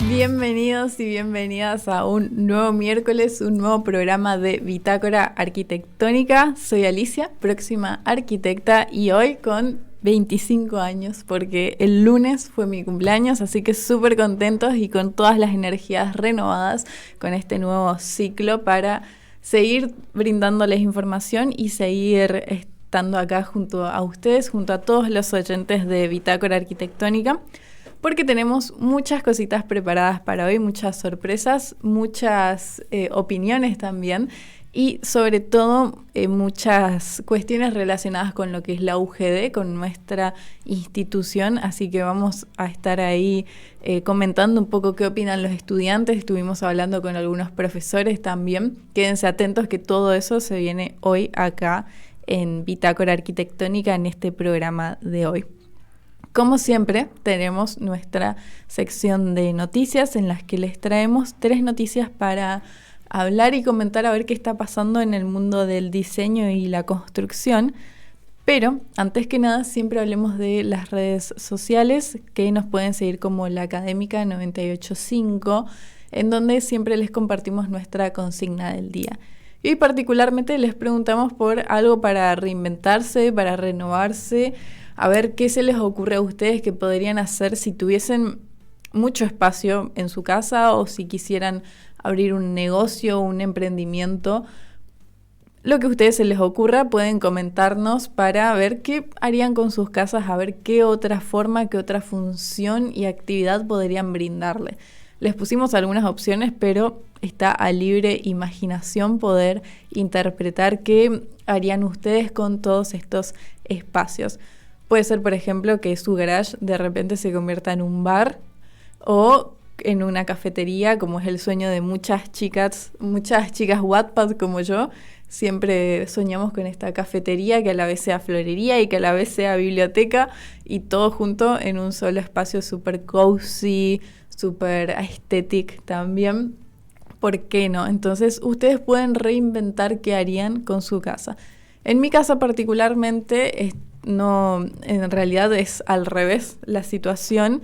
Bienvenidos y bienvenidas a un nuevo miércoles, un nuevo programa de Bitácora Arquitectónica. Soy Alicia, próxima arquitecta, y hoy con 25 años, porque el lunes fue mi cumpleaños, así que súper contentos y con todas las energías renovadas con este nuevo ciclo para seguir brindándoles información y seguir estando acá junto a ustedes, junto a todos los oyentes de Bitácora Arquitectónica, porque tenemos muchas cositas preparadas para hoy, muchas sorpresas, muchas opiniones también y sobre todo muchas cuestiones relacionadas con lo que es la UGD, con nuestra institución, así que vamos a estar ahí comentando un poco qué opinan los estudiantes. Estuvimos hablando con algunos profesores también. Quédense atentos que todo eso se viene hoy acá en Bitácora Arquitectónica en este programa de hoy. Como siempre, tenemos nuestra sección de noticias en las que les traemos 3 noticias para hablar y comentar a ver qué está pasando en el mundo del diseño y la construcción. Pero, antes que nada, siempre hablemos de las redes sociales, que nos pueden seguir como La Académica 985, en donde siempre les compartimos nuestra consigna del día. Y particularmente les preguntamos por algo para reinventarse, para renovarse, a ver qué se les ocurre a ustedes que podrían hacer si tuviesen mucho espacio en su casa o si quisieran abrir un negocio o un emprendimiento. Lo que a ustedes se les ocurra pueden comentarnos para ver qué harían con sus casas, a ver qué otra forma, qué otra función y actividad podrían brindarle. Les pusimos algunas opciones, pero está a libre imaginación poder interpretar qué harían ustedes con todos estos espacios. Puede ser, por ejemplo, que su garage de repente se convierta en un bar o en una cafetería, como es el sueño de muchas chicas Wattpad como yo. Siempre soñamos con esta cafetería que a la vez sea florería y que a la vez sea biblioteca y todo junto en un solo espacio súper cozy, súper aesthetic también. ¿Por qué no? Entonces ustedes pueden reinventar qué harían con su casa. En mi casa particularmente, en realidad es al revés la situación.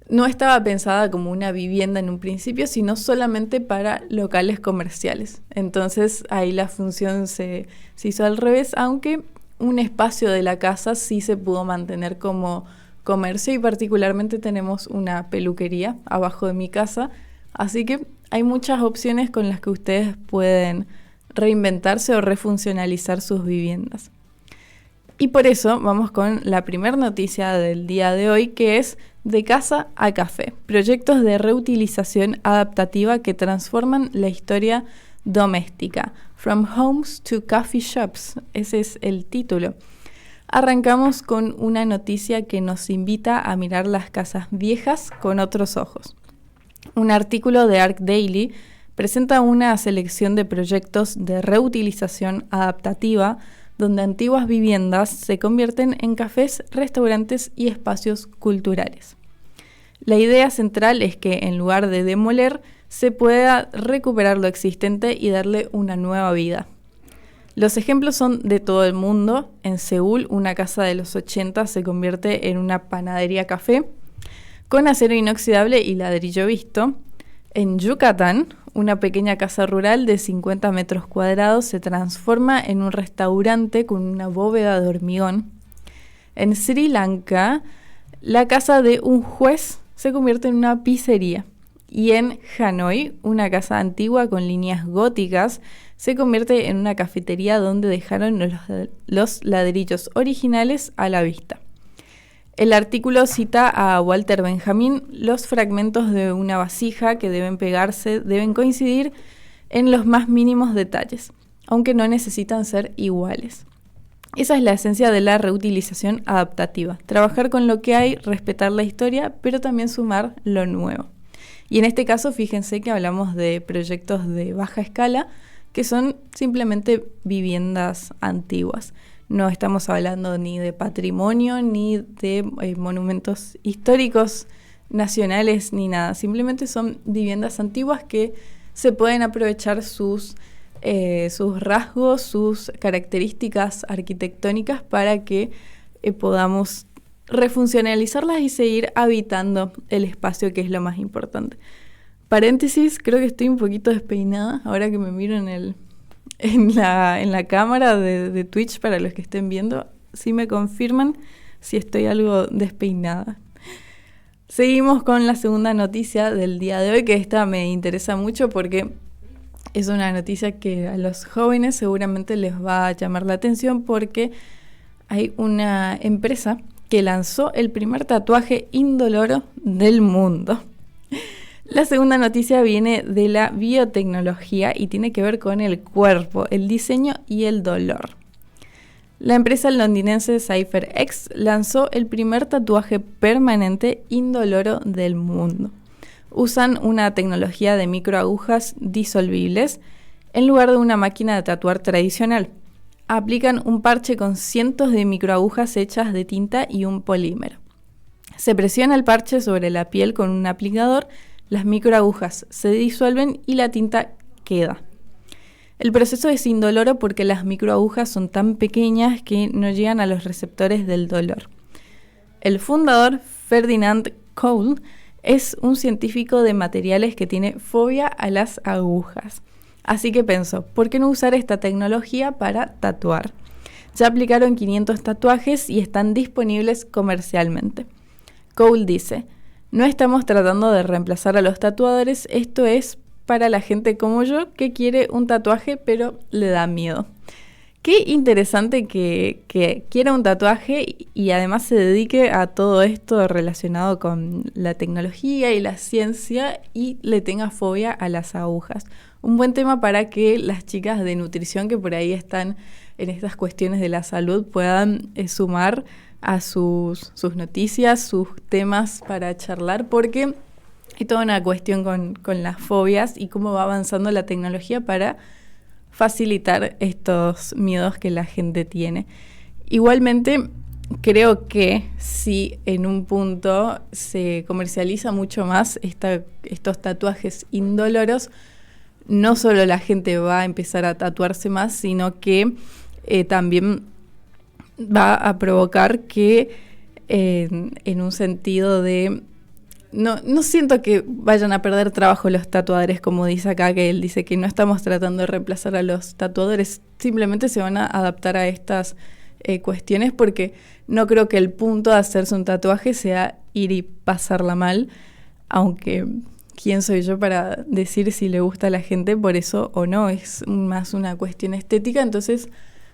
No estaba pensada como una vivienda en un principio, sino solamente para locales comerciales. Entonces ahí la función se hizo al revés, aunque un espacio de la casa sí se pudo mantener como comercio y particularmente tenemos una peluquería abajo de mi casa. Así que hay muchas opciones con las que ustedes pueden reinventarse o refuncionalizar sus viviendas. Y por eso vamos con la primera noticia del día de hoy, que es De casa a café, proyectos de reutilización adaptativa que transforman la historia doméstica. From Homes to Coffee Shops, ese es el título. Arrancamos con una noticia que nos invita a mirar las casas viejas con otros ojos. Un artículo de ArcDaily presenta una selección de proyectos de reutilización adaptativa donde antiguas viviendas se convierten en cafés, restaurantes y espacios culturales. La idea central es que en lugar de demoler, se pueda recuperar lo existente y darle una nueva vida. Los ejemplos son de todo el mundo. En Seúl, una casa de los 80 se convierte en una panadería café con acero inoxidable y ladrillo visto. En Yucatán, una pequeña casa rural de 50 metros cuadrados se transforma en un restaurante con una bóveda de hormigón. En Sri Lanka, la casa de un juez se convierte en una pizzería. Y en Hanoi, una casa antigua con líneas góticas se convierte en una cafetería donde dejaron los ladrillos originales a la vista. El artículo cita a Walter Benjamin: los fragmentos de una vasija que deben pegarse deben coincidir en los más mínimos detalles, aunque no necesitan ser iguales. Esa es la esencia de la reutilización adaptativa: trabajar con lo que hay, respetar la historia, pero también sumar lo nuevo. Y en este caso, fíjense que hablamos de proyectos de baja escala, que son simplemente viviendas antiguas. No estamos hablando ni de patrimonio, ni de monumentos históricos nacionales, ni nada. Simplemente son viviendas antiguas que se pueden aprovechar sus rasgos, sus características arquitectónicas para que podamos refuncionalizarlas y seguir habitando el espacio, que es lo más importante. Paréntesis, creo que estoy un poquito despeinada ahora que me miro en la cámara de Twitch, para los que estén viendo. Si me confirman si estoy algo despeinada. Seguimos con la segunda noticia del día de hoy, que esta me interesa mucho porque es una noticia que a los jóvenes seguramente les va a llamar la atención, porque hay una empresa que lanzó el primer tatuaje indoloro del mundo. La segunda noticia viene de la biotecnología y tiene que ver con el cuerpo, el diseño y el dolor. La empresa londinense CypherX lanzó el primer tatuaje permanente indoloro del mundo. Usan una tecnología de microagujas disolvibles en lugar de una máquina de tatuar tradicional. Aplican un parche con cientos de microagujas hechas de tinta y un polímero. Se presiona el parche sobre la piel con un aplicador, las microagujas se disuelven y la tinta queda. El proceso es indoloro porque las microagujas son tan pequeñas que no llegan a los receptores del dolor. El fundador, Ferdinand Cole, es un científico de materiales que tiene fobia a las agujas. Así que pensó, ¿por qué no usar esta tecnología para tatuar? Ya aplicaron 500 tatuajes y están disponibles comercialmente. Cole dice, no estamos tratando de reemplazar a los tatuadores, esto es para la gente como yo que quiere un tatuaje pero le da miedo. Qué interesante que quiera un tatuaje y además se dedique a todo esto relacionado con la tecnología y la ciencia y le tenga fobia a las agujas. Un buen tema para que las chicas de nutrición que por ahí están en estas cuestiones de la salud puedan sumar a sus noticias, sus temas para charlar, porque hay toda una cuestión con las fobias y cómo va avanzando la tecnología para facilitar estos miedos que la gente tiene. Igualmente, creo que si en un punto se comercializa mucho más estos tatuajes indoloros, no solo la gente va a empezar a tatuarse más, sino que también va a provocar que en un sentido de... No siento que vayan a perder trabajo los tatuadores, como dice acá, que él dice que no estamos tratando de reemplazar a los tatuadores, simplemente se van a adaptar a estas cuestiones, porque no creo que el punto de hacerse un tatuaje sea ir y pasarla mal, aunque quién soy yo para decir si le gusta a la gente por eso o no, es más una cuestión estética, entonces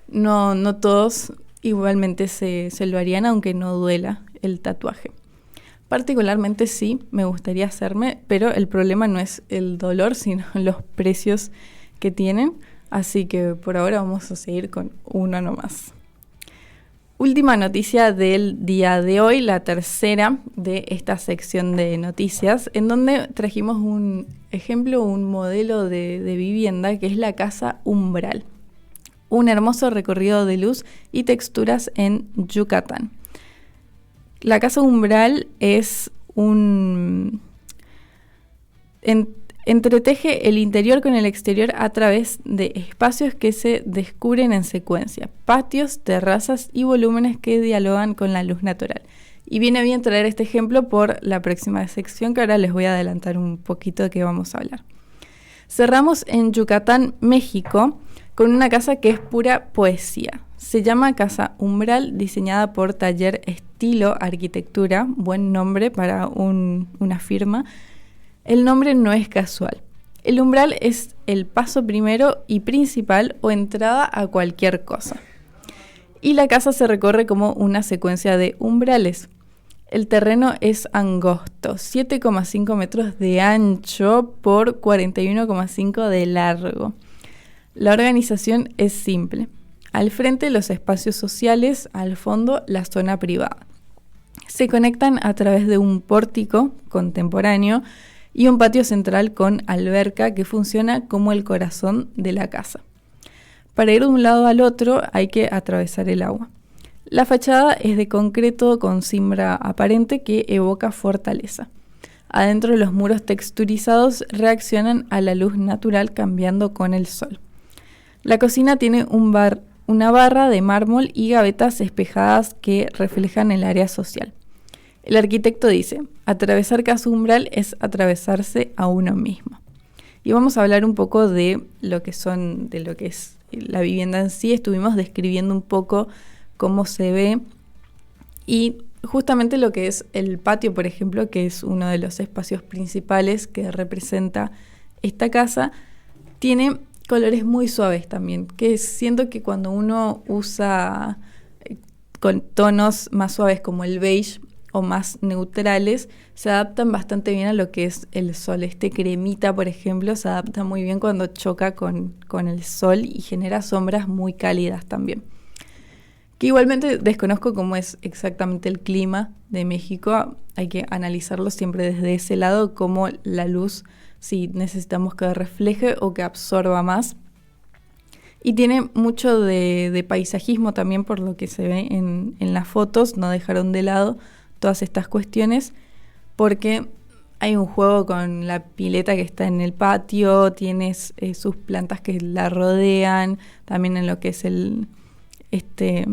no todos igualmente se lo harían aunque no duela el tatuaje. Particularmente sí, me gustaría hacerme, pero el problema no es el dolor, sino los precios que tienen. Así que por ahora vamos a seguir con uno nomás. Última noticia del día de hoy, la tercera de esta sección de noticias, en donde trajimos un ejemplo, un modelo de vivienda que es la casa Umbral. Un hermoso recorrido de luz y texturas en Yucatán. La casa Umbral es entreteje el interior con el exterior a través de espacios que se descubren en secuencia, patios, terrazas y volúmenes que dialogan con la luz natural. Y viene bien traer este ejemplo por la próxima sección, que ahora les voy a adelantar un poquito de qué vamos a hablar. Cerramos en Yucatán, México, con una casa que es pura poesía. Se llama Casa Umbral, diseñada por Taller Estilo Arquitectura, buen nombre para una firma. El nombre no es casual. El umbral es el paso primero y principal o entrada a cualquier cosa. Y la casa se recorre como una secuencia de umbrales. El terreno es angosto, 7,5 metros de ancho por 41,5 de largo. La organización es simple. Al frente los espacios sociales, al fondo la zona privada. Se conectan a través de un pórtico contemporáneo y un patio central con alberca que funciona como el corazón de la casa. Para ir de un lado al otro hay que atravesar el agua. La fachada es de concreto con cimbra aparente que evoca fortaleza. Adentro los muros texturizados reaccionan a la luz natural cambiando con el sol. La cocina tiene un bar una barra de mármol y gavetas espejadas que reflejan el área social. El arquitecto dice, atravesar casa umbral es atravesarse a uno mismo. Y vamos a hablar un poco de lo que es la vivienda en sí. Estuvimos describiendo un poco cómo se ve y justamente lo que es el patio, por ejemplo, que es uno de los espacios principales que representa esta casa, tiene colores muy suaves también, que siento que cuando uno usa con tonos más suaves como el beige o más neutrales, se adaptan bastante bien a lo que es el sol. Este cremita, por ejemplo, se adapta muy bien cuando choca con el sol y genera sombras muy cálidas también. Que igualmente desconozco cómo es exactamente el clima de México, hay que analizarlo siempre desde ese lado, cómo la luz, si necesitamos que refleje o que absorba más. Y tiene mucho de paisajismo también por lo que se ve en las fotos, no dejaron de lado todas estas cuestiones porque hay un juego con la pileta que está en el patio, tienes sus plantas que la rodean, también en lo que es este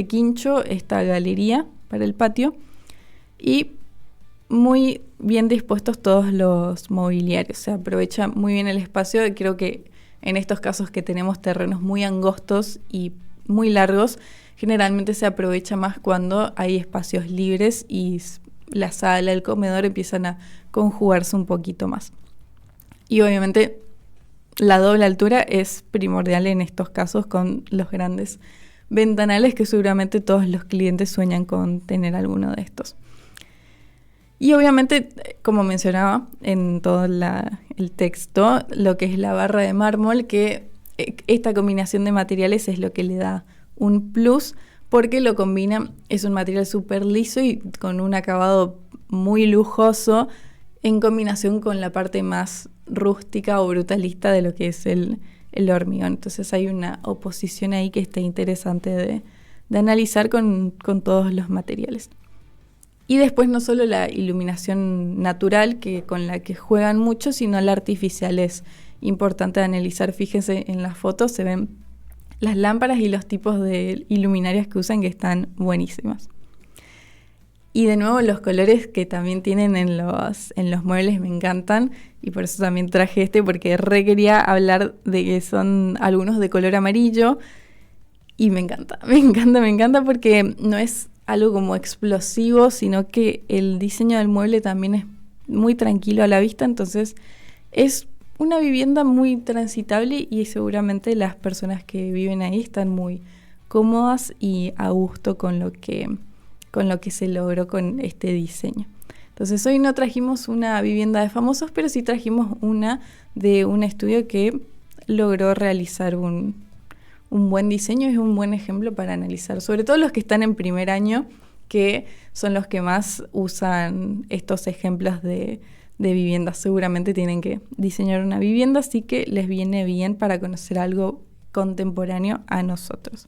quincho, esta galería para el patio, y muy bien dispuestos todos los mobiliarios, se aprovecha muy bien el espacio. Creo que en estos casos que tenemos terrenos muy angostos y muy largos, generalmente se aprovecha más cuando hay espacios libres y la sala, el comedor empiezan a conjugarse un poquito más. Y obviamente la doble altura es primordial en estos casos con los grandes ventanales que seguramente todos los clientes sueñan con tener alguno de estos. Y obviamente, como mencionaba en todo el texto, lo que es la barra de mármol, que esta combinación de materiales es lo que le da un plus, porque lo combina, es un material súper liso y con un acabado muy lujoso en combinación con la parte más rústica o brutalista de lo que es el hormigón. Entonces hay una oposición ahí que está interesante de analizar con todos los materiales. Y después no solo la iluminación natural con la que juegan mucho, sino la artificial es importante de analizar. Fíjense en las fotos, se ven las lámparas y los tipos de iluminarias que usan que están buenísimas. Y de nuevo los colores que también tienen en los muebles me encantan y por eso también traje porque quería hablar de que son algunos de color amarillo y me encanta porque no es algo como explosivo, sino que el diseño del mueble también es muy tranquilo a la vista, entonces es una vivienda muy transitable y seguramente las personas que viven ahí están muy cómodas y a gusto con lo que se logró con este diseño. Entonces hoy no trajimos una vivienda de famosos, pero sí trajimos una de un estudio que logró realizar un buen diseño. Es un buen ejemplo para analizar, sobre todo los que están en primer año, que son los que más usan estos ejemplos de viviendas. Seguramente tienen que diseñar una vivienda, así que les viene bien para conocer algo contemporáneo a nosotros.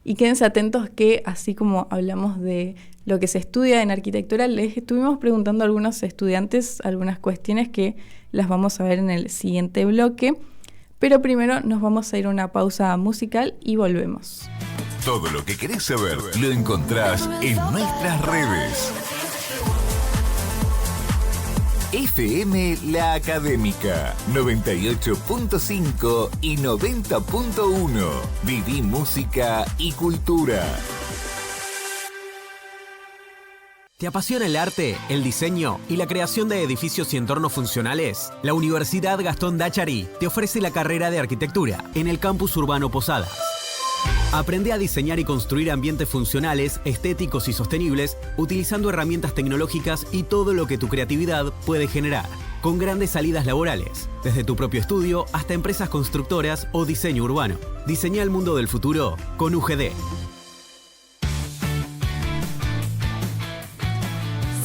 Y quédense atentos que, así como hablamos de lo que se estudia en arquitectura, les estuvimos preguntando a algunos estudiantes algunas cuestiones que las vamos a ver en el siguiente bloque. Pero primero nos vamos a ir a una pausa musical y volvemos. Todo lo que querés saber lo encontrás en nuestras redes. FM La Académica 98.5 y 90.1. Viví música y cultura. ¿Te apasiona el arte, el diseño y la creación de edificios y entornos funcionales? La Universidad Gastón Dachary te ofrece la carrera de arquitectura en el campus urbano Posadas. Aprende a diseñar y construir ambientes funcionales, estéticos y sostenibles utilizando herramientas tecnológicas y todo lo que tu creatividad puede generar. Con grandes salidas laborales, desde tu propio estudio hasta empresas constructoras o diseño urbano. Diseña el mundo del futuro con UGD.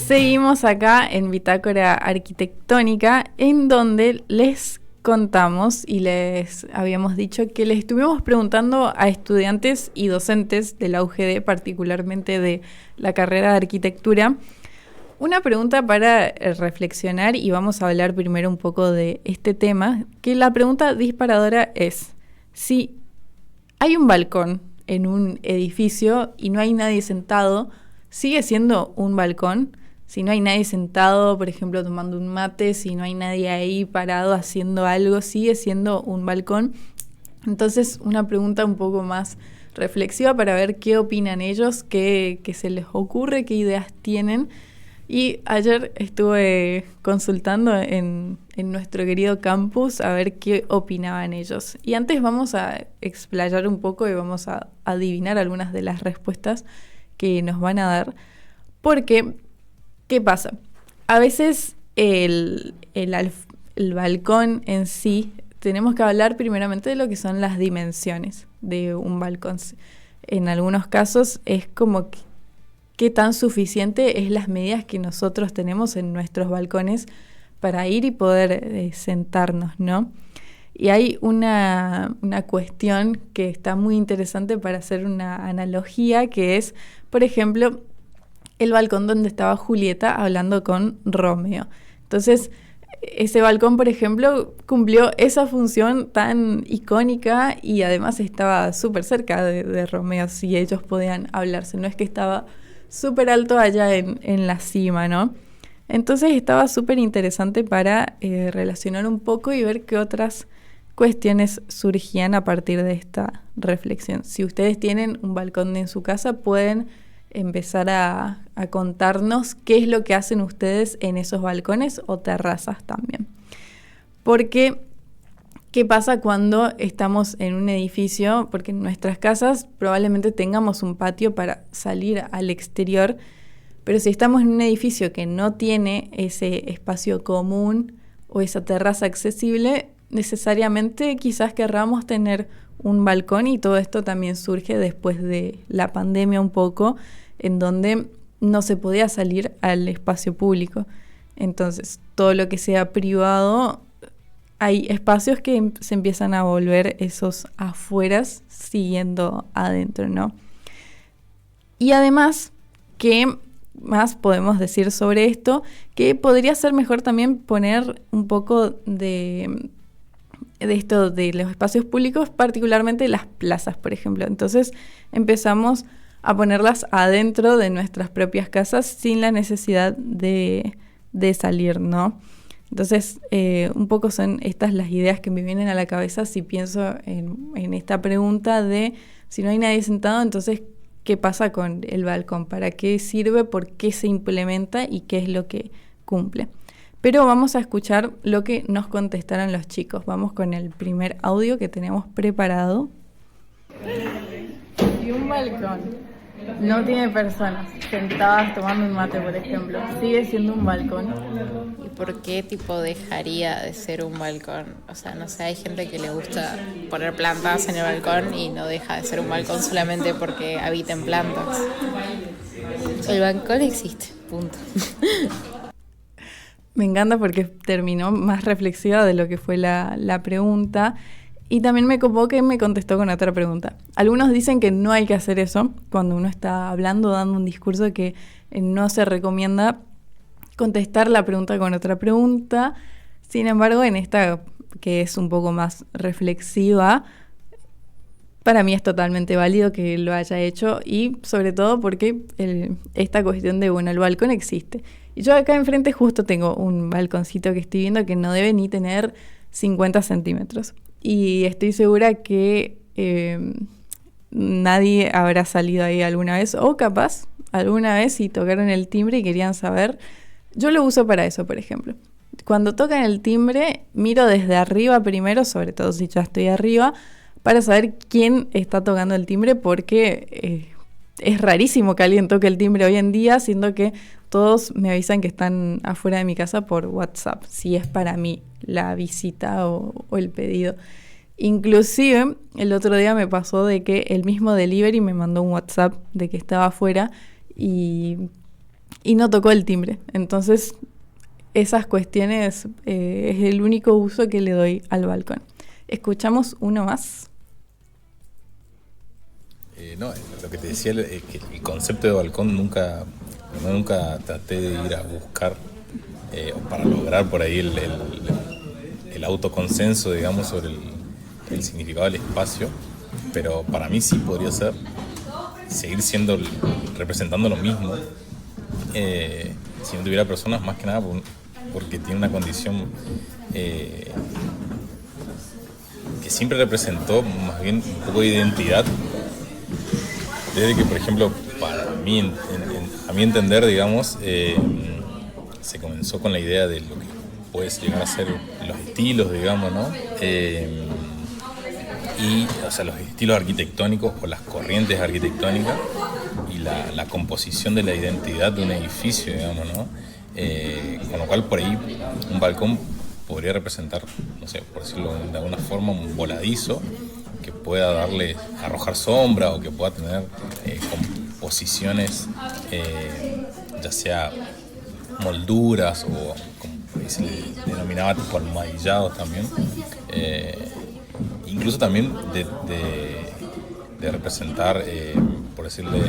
Seguimos acá en Bitácora Arquitectónica, en donde les contamos y les habíamos dicho que les estuvimos preguntando a estudiantes y docentes de la UGD, particularmente de la carrera de arquitectura, una pregunta para reflexionar, y vamos a hablar primero un poco de este tema, que la pregunta disparadora es: si hay un balcón en un edificio y no hay nadie sentado, sigue siendo un balcón. Si no hay nadie sentado, por ejemplo, tomando un mate, si no hay nadie ahí parado haciendo algo, sigue siendo un balcón. Entonces, una pregunta un poco más reflexiva para ver qué opinan ellos, qué se les ocurre, qué ideas tienen. Y ayer estuve consultando en nuestro querido campus a ver qué opinaban ellos. Y antes vamos a explayar un poco y vamos a adivinar algunas de las respuestas que nos van a dar. Porque, ¿qué pasa? A veces el balcón en sí, tenemos que hablar primeramente de lo que son las dimensiones de un balcón. En algunos casos es como qué tan suficiente es las medidas que nosotros tenemos en nuestros balcones para ir y poder sentarnos, ¿no? Y hay una cuestión que está muy interesante para hacer una analogía, que es, por ejemplo, el balcón donde estaba Julieta hablando con Romeo. Entonces, ese balcón, por ejemplo, cumplió esa función tan icónica y además estaba súper cerca de Romeo, si ellos podían hablarse. No es que estaba súper alto allá en la cima, ¿no? Entonces estaba súper interesante para relacionar un poco y ver qué otras cuestiones surgían a partir de esta reflexión. Si ustedes tienen un balcón en su casa, pueden empezar a contarnos qué es lo que hacen ustedes en esos balcones o terrazas también. Porque, ¿qué pasa cuando estamos en un edificio? Porque en nuestras casas probablemente tengamos un patio para salir al exterior, pero si estamos en un edificio que no tiene ese espacio común o esa terraza accesible, necesariamente quizás querramos tener un balcón, y todo esto también surge después de la pandemia un poco, en donde no se podía salir al espacio público. Entonces, todo lo que sea privado, hay espacios que se empiezan a volver esos afueras siguiendo adentro, ¿no? Y además, ¿qué más podemos decir sobre esto? Que podría ser mejor también poner un poco de esto de los espacios públicos, particularmente las plazas, por ejemplo. Entonces empezamos a ponerlas adentro de nuestras propias casas sin la necesidad de salir, ¿no? Entonces, un poco son estas las ideas que me vienen a la cabeza si pienso en esta pregunta de si no hay nadie sentado, entonces, ¿qué pasa con el balcón? ¿Para qué sirve? ¿Por qué se implementa? ¿Y qué es lo que cumple? Pero vamos a escuchar lo que nos contestaron los chicos. Vamos con el primer audio que tenemos preparado. Y un balcón no tiene personas sentadas tomando un mate, por ejemplo, ¿sigue siendo un balcón? ¿Y por qué tipo dejaría de ser un balcón? O sea, no sé, hay gente que le gusta poner plantas en el balcón y no deja de ser un balcón solamente porque habita en plantas. El balcón existe, punto. Me encanta porque terminó más reflexiva de lo que fue la pregunta. Y también me copó que me contestó con otra pregunta. Algunos dicen que no hay que hacer eso cuando uno está hablando, dando un discurso, que no se recomienda contestar la pregunta con otra pregunta. Sin embargo, en esta, que es un poco más reflexiva, para mí es totalmente válido que lo haya hecho, y sobre todo porque esta cuestión de, bueno, el balcón existe. Y yo acá enfrente justo tengo un balconcito que estoy viendo que no debe ni tener 50 centímetros. Y estoy segura que nadie habrá salido ahí alguna vez, o capaz alguna vez si tocaron el timbre y querían saber. Yo lo uso para eso, por ejemplo. Cuando tocan el timbre, miro desde arriba primero, sobre todo si ya estoy arriba, para saber quién está tocando el timbre, porque es rarísimo que alguien toque el timbre hoy en día, siendo que todos me avisan que están afuera de mi casa por WhatsApp, si es para mí la visita o el pedido. Inclusive, el otro día me pasó de que el mismo delivery me mandó un WhatsApp de que estaba afuera y no tocó el timbre. Entonces, esas cuestiones es el único uso que le doy al balcón. Escuchamos uno más. No, lo que te decía es que el concepto de balcón nunca traté de ir a buscar para lograr por ahí el autoconsenso, digamos, sobre el significado del espacio. pero para mí sí podría ser, seguir representando lo mismo, si no tuviera personas, más que nada porque tiene una condición que siempre representó más bien un poco de identidad, desde que, por ejemplo, para mí, a mi entender, digamos, se comenzó con la idea de lo que puede llegar a ser los estilos, digamos, ¿no? Y, o sea, los estilos arquitectónicos o las corrientes arquitectónicas y la composición de la identidad de un edificio, digamos, ¿no? Con lo cual, por ahí, un balcón podría representar, no sé, por decirlo de alguna forma, un voladizo que pueda arrojar sombra o que pueda tener composiciones, ya sea molduras o como se le denominaba tipo almohadillados también, incluso también de representar, por decirle,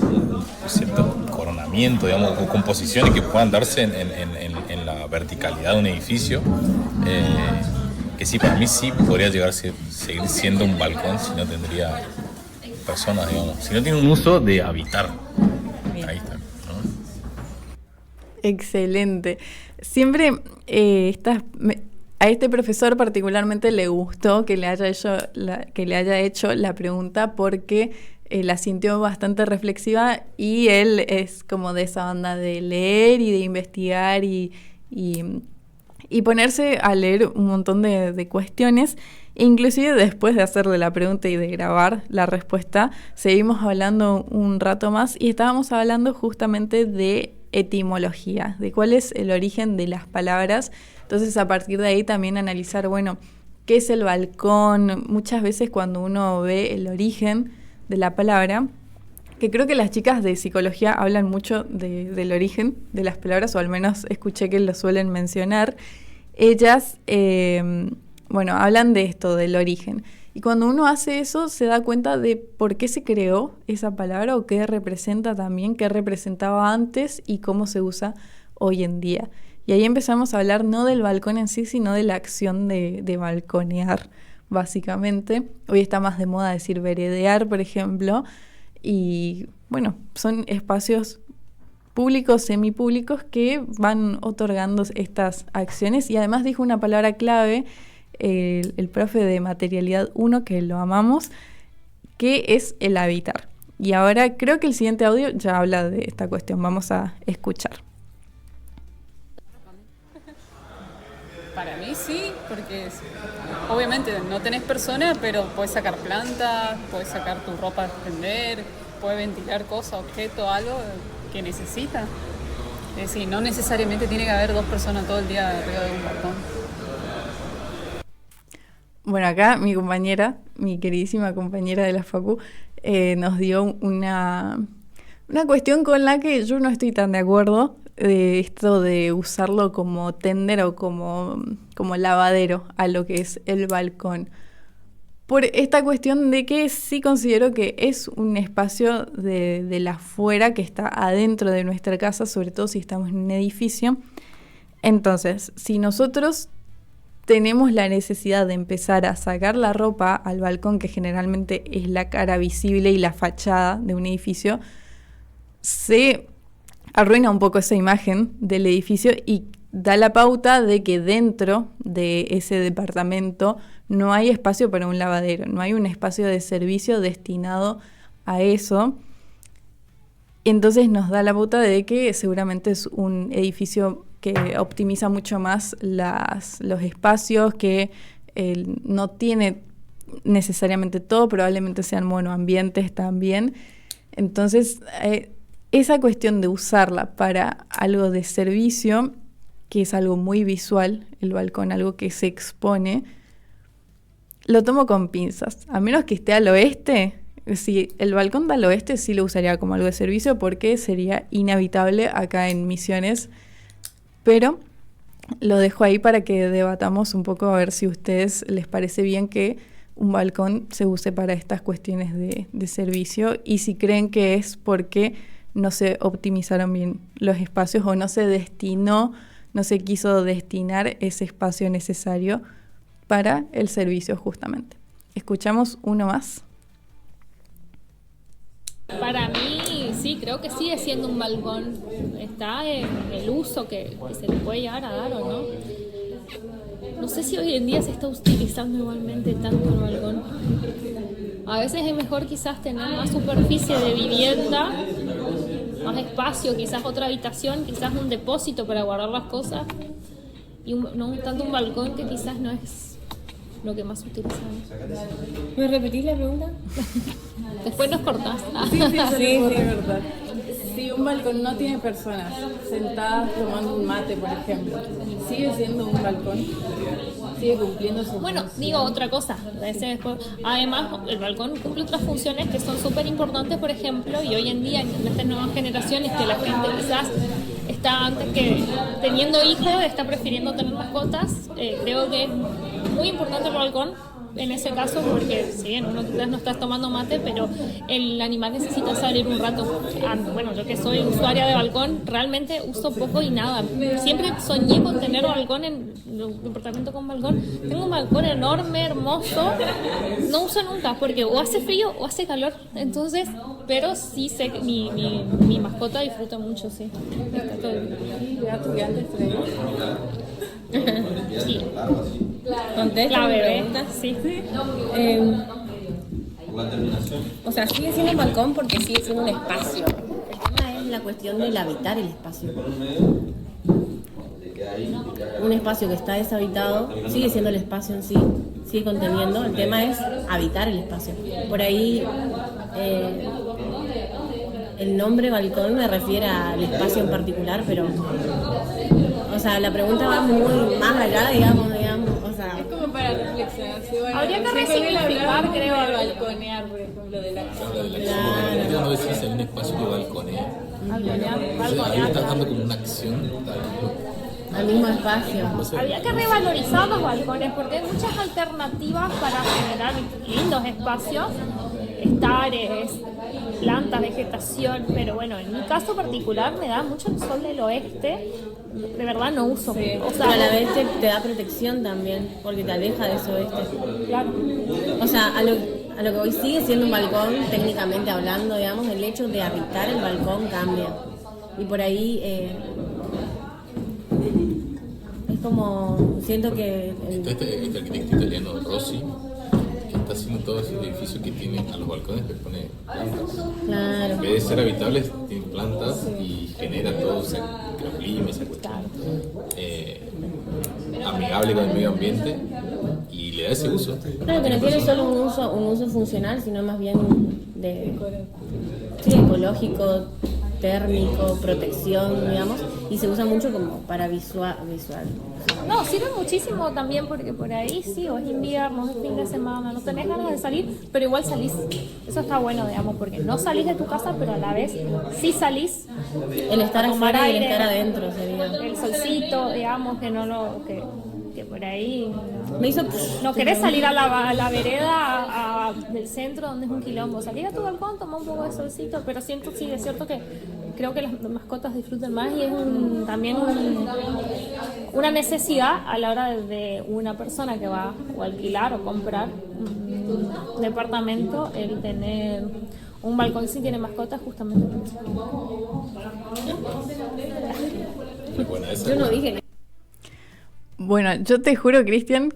un cierto coronamiento, digamos, o composiciones que puedan darse en la verticalidad de un edificio, que sí, para mí sí podría llegar a seguir siendo un balcón si no tendría personas, digamos, si no tiene un uso de habitar. Bien. Ahí está, ¿no? Excelente. Siempre a este profesor particularmente le gustó que le haya hecho la pregunta porque la sintió bastante reflexiva y él es como de esa onda de leer y de investigar y ponerse a leer un montón de cuestiones. Inclusive después de hacerle la pregunta y de grabar la respuesta, seguimos hablando un rato más y estábamos hablando justamente de etimología, de cuál es el origen de las palabras. Entonces, a partir de ahí también analizar, bueno, ¿qué es el balcón? Muchas veces cuando uno ve el origen de la palabra, que creo que las chicas de psicología hablan mucho del origen de las palabras, o al menos escuché que lo suelen mencionar, ellas, hablan de esto, del origen. Y cuando uno hace eso, se da cuenta de por qué se creó esa palabra o qué representa también, qué representaba antes y cómo se usa hoy en día. Y ahí empezamos a hablar no del balcón en sí, sino de la acción de balconear, básicamente. Hoy está más de moda decir veredear, por ejemplo. Y bueno, son espacios públicos, semipúblicos, que van otorgando estas acciones. Y además dijo una palabra clave, el profe de Materialidad 1, que lo amamos, que es el habitar. Y ahora creo que el siguiente audio ya habla de esta cuestión. Vamos a escuchar. Para mí sí, porque obviamente no tenés persona, pero puedes sacar plantas, puedes sacar tu ropa a extender, puedes ventilar cosas, objetos, algo que necesitas. Es decir, no necesariamente tiene que haber dos personas todo el día arriba de un balcón. Bueno, acá mi queridísima compañera de la facu, nos dio una cuestión con la que yo no estoy tan de acuerdo, de esto de usarlo como tender o como lavadero a lo que es el balcón. Por esta cuestión de que sí considero que es un espacio de la afuera que está adentro de nuestra casa, sobre todo si estamos en un edificio. Entonces, si nosotros tenemos la necesidad de empezar a sacar la ropa al balcón, que generalmente es la cara visible y la fachada de un edificio, se arruina un poco esa imagen del edificio y da la pauta de que dentro de ese departamento no hay espacio para un lavadero, no hay un espacio de servicio destinado a eso. Entonces nos da la pauta de que seguramente es un edificio que optimiza mucho más los espacios, que no tiene necesariamente todo, probablemente sean monoambientes también. Entonces, esa cuestión de usarla para algo de servicio, que es algo muy visual, el balcón, algo que se expone, lo tomo con pinzas. A menos que esté al oeste, si el balcón da al oeste, sí lo usaría como algo de servicio porque sería inhabitable acá en Misiones. Pero lo dejo ahí para que debatamos un poco, a ver si a ustedes les parece bien que un balcón se use para estas cuestiones de servicio y si creen que es porque no se optimizaron bien los espacios o no se quiso destinar ese espacio necesario para el servicio justamente. Escuchamos uno más. Para mí, sí, creo que sigue siendo un balcón. Está en el uso que se le puede llegar a dar o no. No sé si hoy en día se está utilizando igualmente tanto el balcón. A veces es mejor quizás tener más superficie de vivienda, más espacio, quizás otra habitación, quizás un depósito para guardar las cosas. Y no tanto un balcón que quizás no es lo que más utilizamos. ¿Me repetís la pregunta? Después nos cortás. Sí, verdad. Si un balcón no tiene personas sentadas tomando un mate, por ejemplo, ¿sigue siendo un balcón? ¿Sigue cumpliendo su Bueno, función? digo otra cosa. Además, el balcón cumple otras funciones que son súper importantes, por ejemplo, y hoy en día, en estas nuevas generaciones, que la gente quizás está antes que teniendo hijos, está prefiriendo tener mascotas. Creo que es muy importante el balcón en ese caso, porque si bien uno quizás no está tomando mate, pero el animal necesita salir un rato. Bueno, yo que soy usuaria de balcón, realmente uso poco y nada. Siempre soñé con tener balcón en un departamento con balcón. Tengo un balcón enorme, hermoso. No uso nunca, porque o hace frío o hace calor. Entonces, pero sí sé que mi mascota disfruta mucho, sí. Está todo bien. ¿Gato que antes traía? Sí. ¿Contesta La mi bebé, pregunta? sí. O sea, sigue siendo un balcón porque sigue siendo un espacio. El tema es la cuestión del habitar el espacio. Un espacio que está deshabitado sigue siendo el espacio en sí, sigue conteniendo. El tema es habitar el espacio. Por ahí el nombre balcón me refiere al espacio en particular, pero o sea, la pregunta va muy más allá, digamos, o sea, Es como para reflexionar. Sí, bueno, Habría que sí, con él resignificar, hablábamos creo, de algo. balconear, por ejemplo, de la Yo no decís en un espacio que balconea. Ahí estás dando como una acción. al mismo espacio. Habría que revalorizar los balcones porque hay muchas alternativas para generar lindos espacios, estares, plantas, vegetación, pero bueno, en mi caso particular me da mucho el sol del oeste, de verdad no uso. Sí. O Pero a la sea, vez te da protección también, porque te aleja de eso claro. O sea, a lo que hoy sigue siendo un balcón, técnicamente hablando, digamos, el hecho de habitar el balcón cambia. Y por ahí es como, siento que... Este arquitecto italiano, Rossi, que está haciendo todos esos edificios que tienen a los balcones, le pone plantas. Claro. En vez de ser habitables, tiene plantas y genera todo ese microclima, esa cuestión amigable con el medio ambiente y le da ese uso. Claro, que no tiene solo un uso funcional, sino más bien ecológico, térmico, protección, digamos, y se usa mucho como para visual. No, sirve muchísimo también porque por ahí sí, o es invierno, es fin de semana, no tenés ganas de salir, pero igual salís. Eso está bueno, digamos, porque no salís de tu casa, pero a la vez sí salís. El estar a tomar afuera y el aire, estar adentro sería. el solcito, digamos, que no lo... Que por ahí Me hizo... no querés salir a la vereda del centro donde es un quilombo, salir a tu balcón, tomar un poco de solcito, pero siento, sí, es cierto que creo que las mascotas disfrutan más y es también una necesidad a la hora de una persona que va o alquilar o comprar un departamento, el tener un balcón si tiene mascotas justamente por eso. Yo no dije... Bueno, yo te juro, Cristian,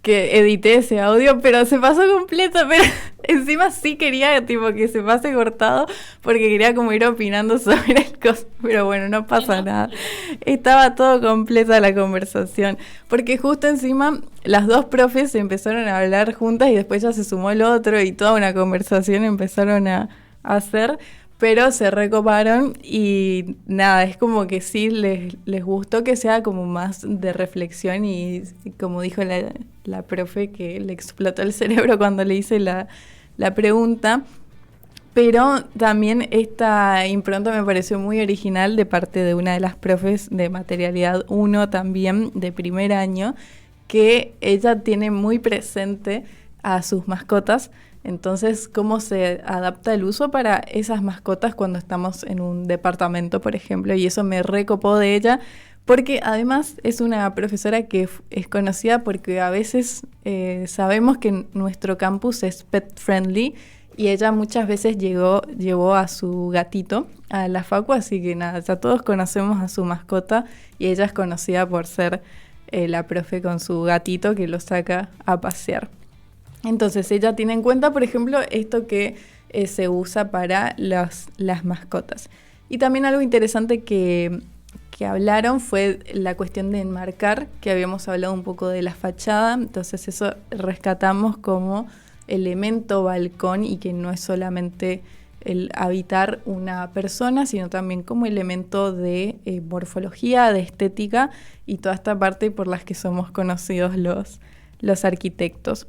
que edité ese audio, pero se pasó completo, pero encima sí quería tipo que se pase cortado porque quería como ir opinando sobre el costo, pero bueno, no pasa nada. Estaba todo completa la conversación, porque justo encima las dos profes empezaron a hablar juntas y después ya se sumó el otro y toda una conversación empezaron a hacer, pero se recoparon y nada, es como que sí les gustó que sea como más de reflexión y como dijo la profe que le explotó el cerebro cuando le hice la pregunta, pero también esta impronta me pareció muy original de parte de una de las profes de Materialidad 1 también de primer año, que ella tiene muy presente a sus mascotas. Entonces, ¿cómo se adapta el uso para esas mascotas cuando estamos en un departamento, por ejemplo? Y eso me recopó de ella, porque además es una profesora que es conocida porque a veces sabemos que nuestro campus es pet friendly y ella muchas veces llevó a su gatito a la facu, así que nada, ya todos conocemos a su mascota y ella es conocida por ser la profe con su gatito que lo saca a pasear. Entonces ella tiene en cuenta, por ejemplo, esto que se usa para las mascotas. Y también algo interesante que hablaron fue la cuestión de enmarcar, que habíamos hablado un poco de la fachada, entonces eso rescatamos como elemento balcón y que no es solamente el habitar una persona, sino también como elemento de morfología, de estética y toda esta parte por las que somos conocidos los arquitectos.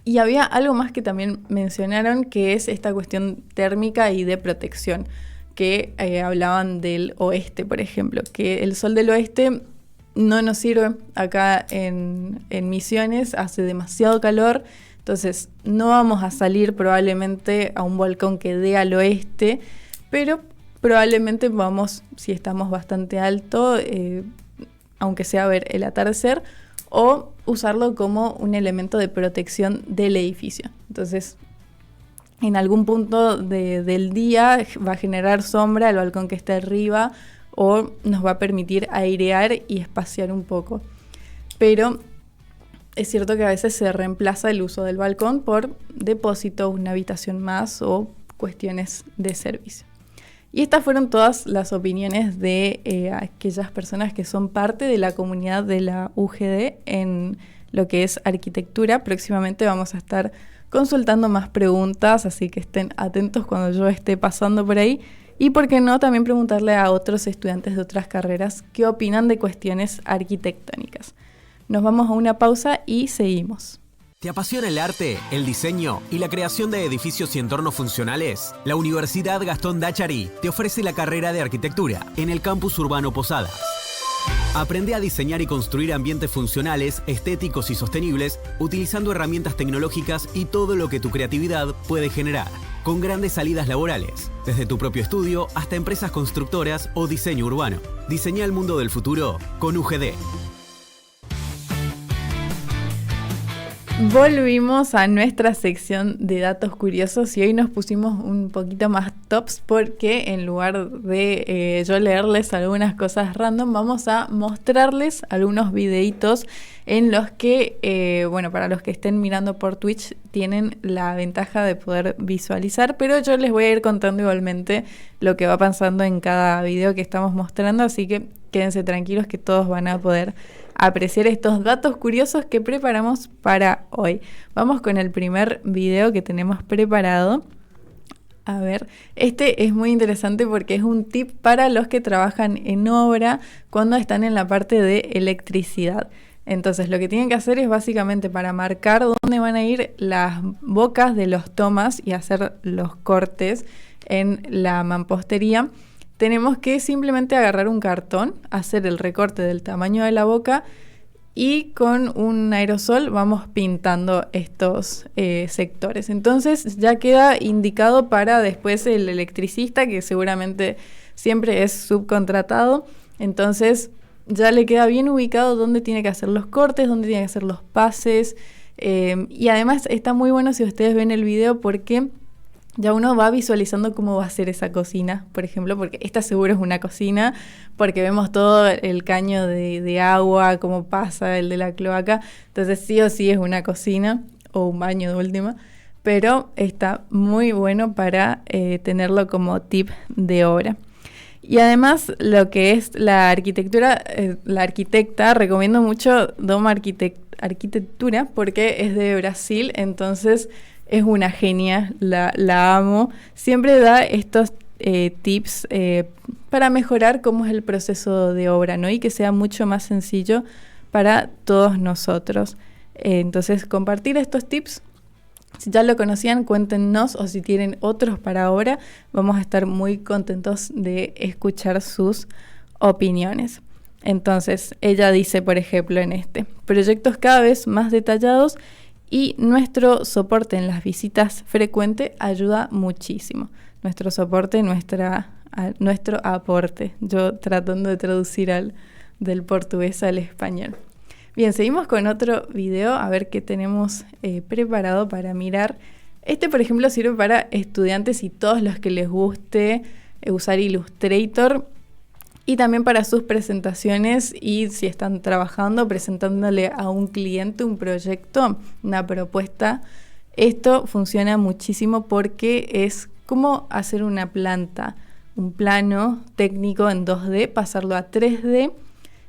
Y había algo más que también mencionaron, que es esta cuestión térmica y de protección, que hablaban del oeste, por ejemplo, que el sol del oeste no nos sirve acá en Misiones, hace demasiado calor, entonces no vamos a salir probablemente a un balcón que dé al oeste, pero probablemente vamos, si estamos bastante alto, aunque sea a ver el atardecer, o usarlo como un elemento de protección del edificio. Entonces, en algún punto del día va a generar sombra el balcón que está arriba o nos va a permitir airear y espaciar un poco. Pero es cierto que a veces se reemplaza el uso del balcón por depósito, una habitación más o cuestiones de servicio. Y estas fueron todas las opiniones de aquellas personas que son parte de la comunidad de la UGD en lo que es arquitectura. Próximamente vamos a estar consultando más preguntas, así que estén atentos cuando yo esté pasando por ahí. Y por qué no, también preguntarle a otros estudiantes de otras carreras qué opinan de cuestiones arquitectónicas. Nos vamos a una pausa y seguimos. ¿Te apasiona el arte, el diseño y la creación de edificios y entornos funcionales? La Universidad Gastón Dachari te ofrece la carrera de arquitectura en el campus urbano Posadas. Aprende a diseñar y construir ambientes funcionales, estéticos y sostenibles, utilizando herramientas tecnológicas y todo lo que tu creatividad puede generar, con grandes salidas laborales, desde tu propio estudio hasta empresas constructoras o diseño urbano. Diseña el mundo del futuro con UGD. Volvimos a nuestra sección de datos curiosos y hoy nos pusimos un poquito más tops porque en lugar de yo leerles algunas cosas random, vamos a mostrarles algunos videitos en los que, para los que estén mirando por Twitch tienen la ventaja de poder visualizar, pero yo les voy a ir contando igualmente lo que va pasando en cada video que estamos mostrando, así que quédense tranquilos que todos van a poder apreciar estos datos curiosos que preparamos para hoy. Vamos con el primer video que tenemos preparado. A ver, este es muy interesante porque es un tip para los que trabajan en obra cuando están en la parte de electricidad. Entonces lo que tienen que hacer es básicamente para marcar dónde van a ir las bocas de los tomas y hacer los cortes en la mampostería. Tenemos que simplemente agarrar un cartón, hacer el recorte del tamaño de la boca y con un aerosol vamos pintando estos sectores. Entonces ya queda indicado para después el electricista, que seguramente siempre es subcontratado. Entonces ya le queda bien ubicado dónde tiene que hacer los cortes, dónde tiene que hacer los pases. Y además está muy bueno si ustedes ven el video porque ya uno va visualizando cómo va a ser esa cocina, por ejemplo, porque esta seguro es una cocina, porque vemos todo el caño de agua, cómo pasa el de la cloaca, entonces sí o sí es una cocina, o un baño de última, pero está muy bueno para tenerlo como tip de obra. Y además lo que es la arquitectura, la arquitecta, recomiendo mucho Doma Arquitectura porque es de Brasil, entonces es una genia, la amo. Siempre da estos tips para mejorar cómo es el proceso de obra, ¿no? Y que sea mucho más sencillo para todos nosotros. Entonces, compartir estos tips, si ya lo conocían, cuéntenos, o si tienen otros para ahora, vamos a estar muy contentos de escuchar sus opiniones. Entonces, ella dice, por ejemplo, en este, proyectos cada vez más detallados y nuestro soporte en las visitas frecuentes ayuda muchísimo. Nuestro soporte, nuestro aporte. Yo tratando de traducir del portugués al español. Bien, seguimos con otro video, a ver qué tenemos preparado para mirar. Este, por ejemplo, sirve para estudiantes y todos los que les guste usar Illustrator, y también para sus presentaciones y si están trabajando, presentándole a un cliente un proyecto, una propuesta. Esto funciona muchísimo porque es como hacer una planta, un plano técnico en 2D, pasarlo a 3D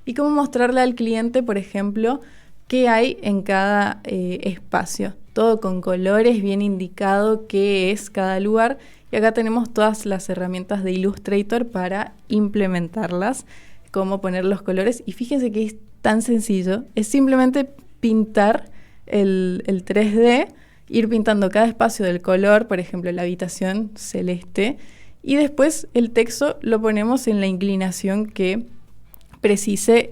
y cómo mostrarle al cliente, por ejemplo, qué hay en cada espacio. Todo con colores, bien indicado qué es cada lugar. Y acá tenemos todas las herramientas de Illustrator para implementarlas, cómo poner los colores. Y fíjense que es tan sencillo, es simplemente pintar el 3D, ir pintando cada espacio del color, por ejemplo, la habitación celeste, y después el texto lo ponemos en la inclinación que precise.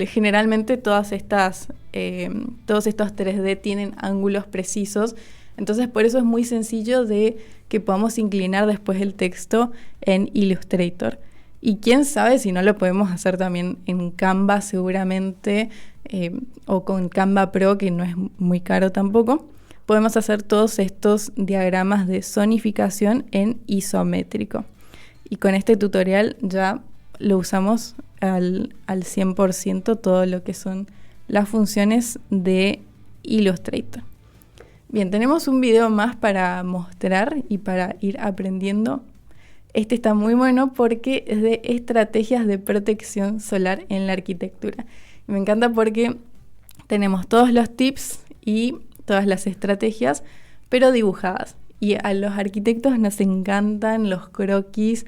Generalmente todos estos 3D tienen ángulos precisos, entonces por eso es muy sencillo de que podamos inclinar después el texto en Illustrator. Y quién sabe si no lo podemos hacer también en Canva seguramente, o con Canva Pro, que no es muy caro tampoco. Podemos hacer todos estos diagramas de zonificación en isométrico. Y con este tutorial ya lo usamos al 100% todo lo que son las funciones de Illustrator. Bien, tenemos un video más para mostrar y para ir aprendiendo. Este está muy bueno porque es de estrategias de protección solar en la arquitectura. Me encanta porque tenemos todos los tips y todas las estrategias, pero dibujadas. Y a los arquitectos nos encantan los croquis,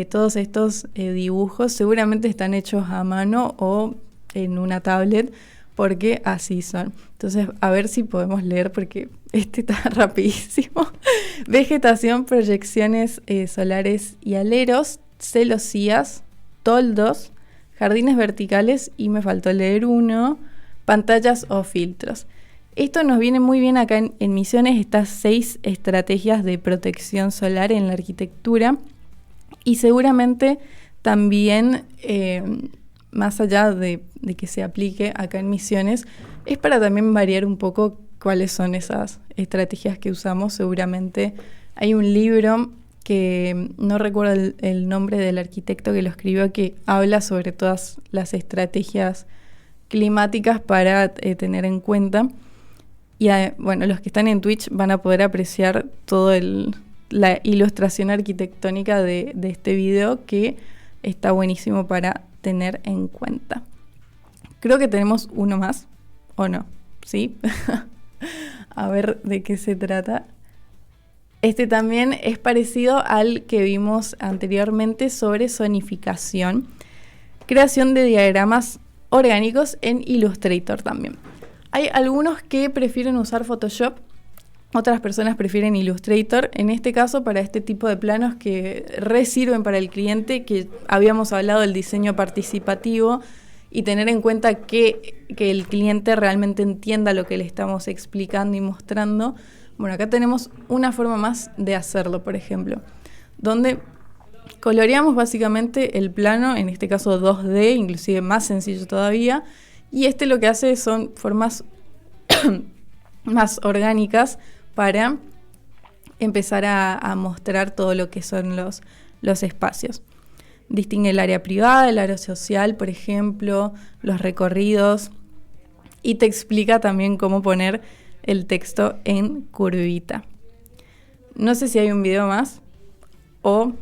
todos estos dibujos seguramente están hechos a mano o en una tablet, porque así son. Entonces, a ver si podemos leer, porque este está rapidísimo. Vegetación, proyecciones solares y aleros, celosías, toldos, jardines verticales, y me faltó leer uno, pantallas o filtros. Esto nos viene muy bien acá en Misiones, estas 6 estrategias de protección solar en la arquitectura, y seguramente también, más allá de que se aplique acá en Misiones, es para también variar un poco cuáles son esas estrategias que usamos. Seguramente hay un libro que no recuerdo el nombre del arquitecto que lo escribió, que habla sobre todas las estrategias climáticas para tener en cuenta. Y bueno, los que están en Twitch van a poder apreciar toda la ilustración arquitectónica de este video, que está buenísimo para tener en cuenta. Creo que tenemos uno más, ¿o no? ¿Sí? A ver de qué se trata. Este también es parecido al que vimos anteriormente sobre zonificación. Creación de diagramas orgánicos en Illustrator también. Hay algunos que prefieren usar Photoshop, otras personas prefieren Illustrator. En este caso, para este tipo de planos que sirven para el cliente, que habíamos hablado del diseño participativo y tener en cuenta que el cliente realmente entienda lo que le estamos explicando y mostrando. Bueno, acá tenemos una forma más de hacerlo, por ejemplo, donde coloreamos básicamente el plano, en este caso 2D, inclusive más sencillo todavía, y lo que hace son formas más orgánicas para empezar a mostrar todo lo que son los espacios. Distingue el área privada, el área social, por ejemplo, los recorridos, y te explica también cómo poner el texto en curvita. No sé si hay un video más, o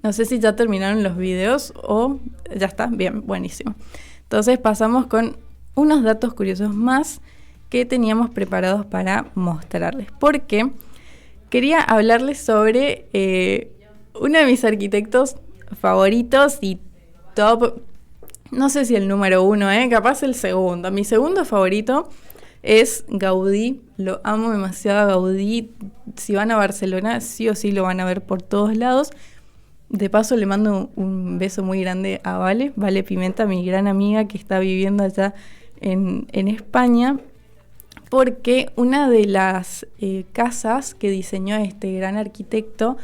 no sé si ya terminaron los videos o ya está. Bien, buenísimo. Entonces pasamos con unos datos curiosos más que teníamos preparados para mostrarles, porque quería hablarles sobre uno de mis arquitectos favoritos y top, no sé si el número 1, capaz el segundo. Mi segundo favorito es Gaudí. Lo amo demasiado a Gaudí. Si van a Barcelona, sí o sí lo van a ver por todos lados. De paso le mando un beso muy grande a Vale Pimenta, mi gran amiga que está viviendo allá en España, porque una de las casas que diseñó este gran arquitecto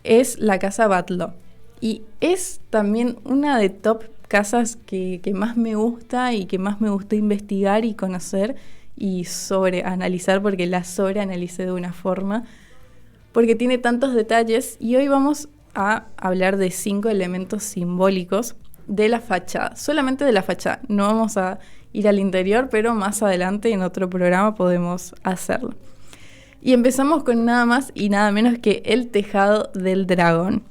es la casa Batlló, y es también una de top casas que más me gusta y que más me gusta investigar y conocer, y sobreanalizar, porque la sobreanalicé de una forma, porque tiene tantos detalles, y hoy vamos a hablar de 5 elementos simbólicos de la fachada, solamente de la fachada. No vamos a ir al interior, pero más adelante en otro programa podemos hacerlo. Y empezamos con nada más y nada menos que el tejado del dragón.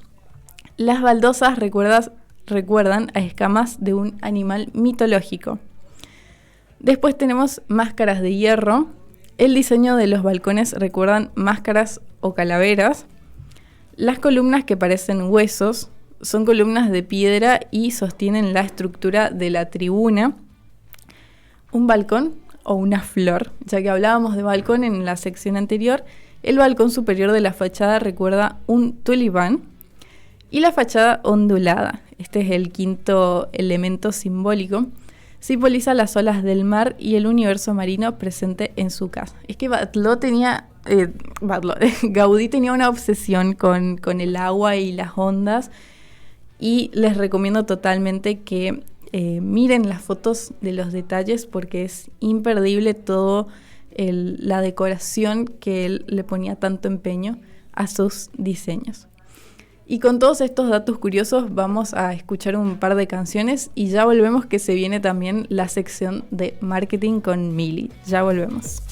Las baldosas recuerdan a escamas de un animal mitológico. Después tenemos máscaras de hierro. El diseño de los balcones recuerdan máscaras o calaveras. Las columnas que parecen huesos son columnas de piedra y sostienen la estructura de la tribuna. Un balcón o una flor, ya que hablábamos de balcón en la sección anterior, el balcón superior de la fachada recuerda un tulipán y la fachada ondulada. Este es el 5º elemento simbólico. Simboliza las olas del mar y el universo marino presente en su casa. Es que Gaudí tenía una obsesión con el agua y las ondas, y les recomiendo totalmente que miren las fotos de los detalles, porque es imperdible todo la decoración que él le ponía tanto empeño a sus diseños. Y con todos estos datos curiosos vamos a escuchar un par de canciones y ya volvemos, que se viene también la sección de marketing con Mili. Ya volvemos.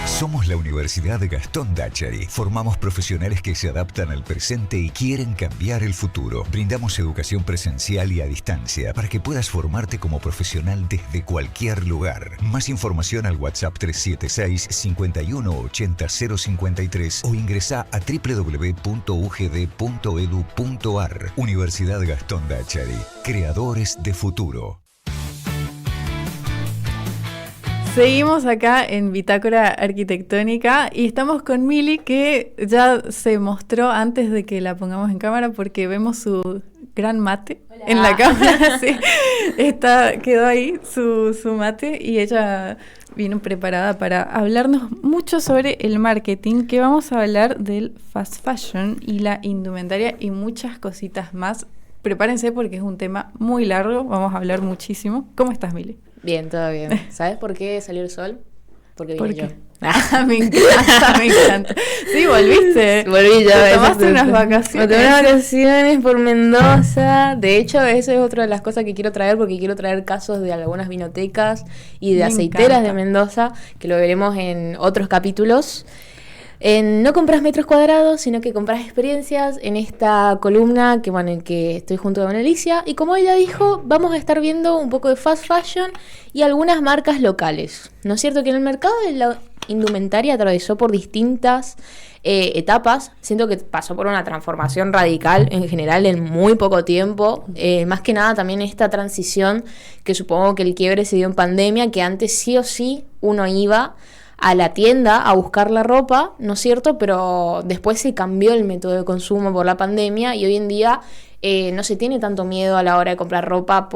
Somos la Universidad de Gastón Dachary. Formamos profesionales que se adaptan al presente y quieren cambiar el futuro. Brindamos educación presencial y a distancia para que puedas formarte como profesional desde cualquier lugar. Más información al WhatsApp 376 51 80 053 o ingresá a www.ugd.edu.ar. Universidad Gastón Dachary. Creadores de futuro. Seguimos acá en Bitácora Arquitectónica y estamos con Mili, que ya se mostró antes de que la pongamos en cámara, porque vemos su gran mate. Hola. En la cámara. Sí. Quedó ahí su mate, y ella vino preparada para hablarnos mucho sobre el marketing, que vamos a hablar del fast fashion y la indumentaria y muchas cositas más. Prepárense porque es un tema muy largo, vamos a hablar muchísimo. ¿Cómo estás, Mili? Bien, todo bien. ¿Sabes por qué salió el sol? Porque vine yo. Me encanta, me encanta. Sí, volviste. Volví yo. Te tomaste unas vacaciones. Me tomé unas vacaciones por Mendoza. De hecho, esa es otra de las cosas que quiero traer, porque quiero traer casos de algunas vinotecas y de aceiteras de Mendoza, que lo veremos en otros capítulos. No compras metros cuadrados, sino que compras experiencias, en esta columna en que estoy junto con Alicia. Y como ella dijo, vamos a estar viendo un poco de fast fashion y algunas marcas locales. ¿No es cierto que en el mercado de la indumentaria atravesó por distintas etapas? Siento que pasó por una transformación radical en general en muy poco tiempo. Más que nada también esta transición, que supongo que el quiebre se dio en pandemia, que antes sí o sí uno iba a la tienda a buscar la ropa, ¿no es cierto? Pero después se cambió el método de consumo por la pandemia, y hoy en día no se tiene tanto miedo a la hora de comprar ropa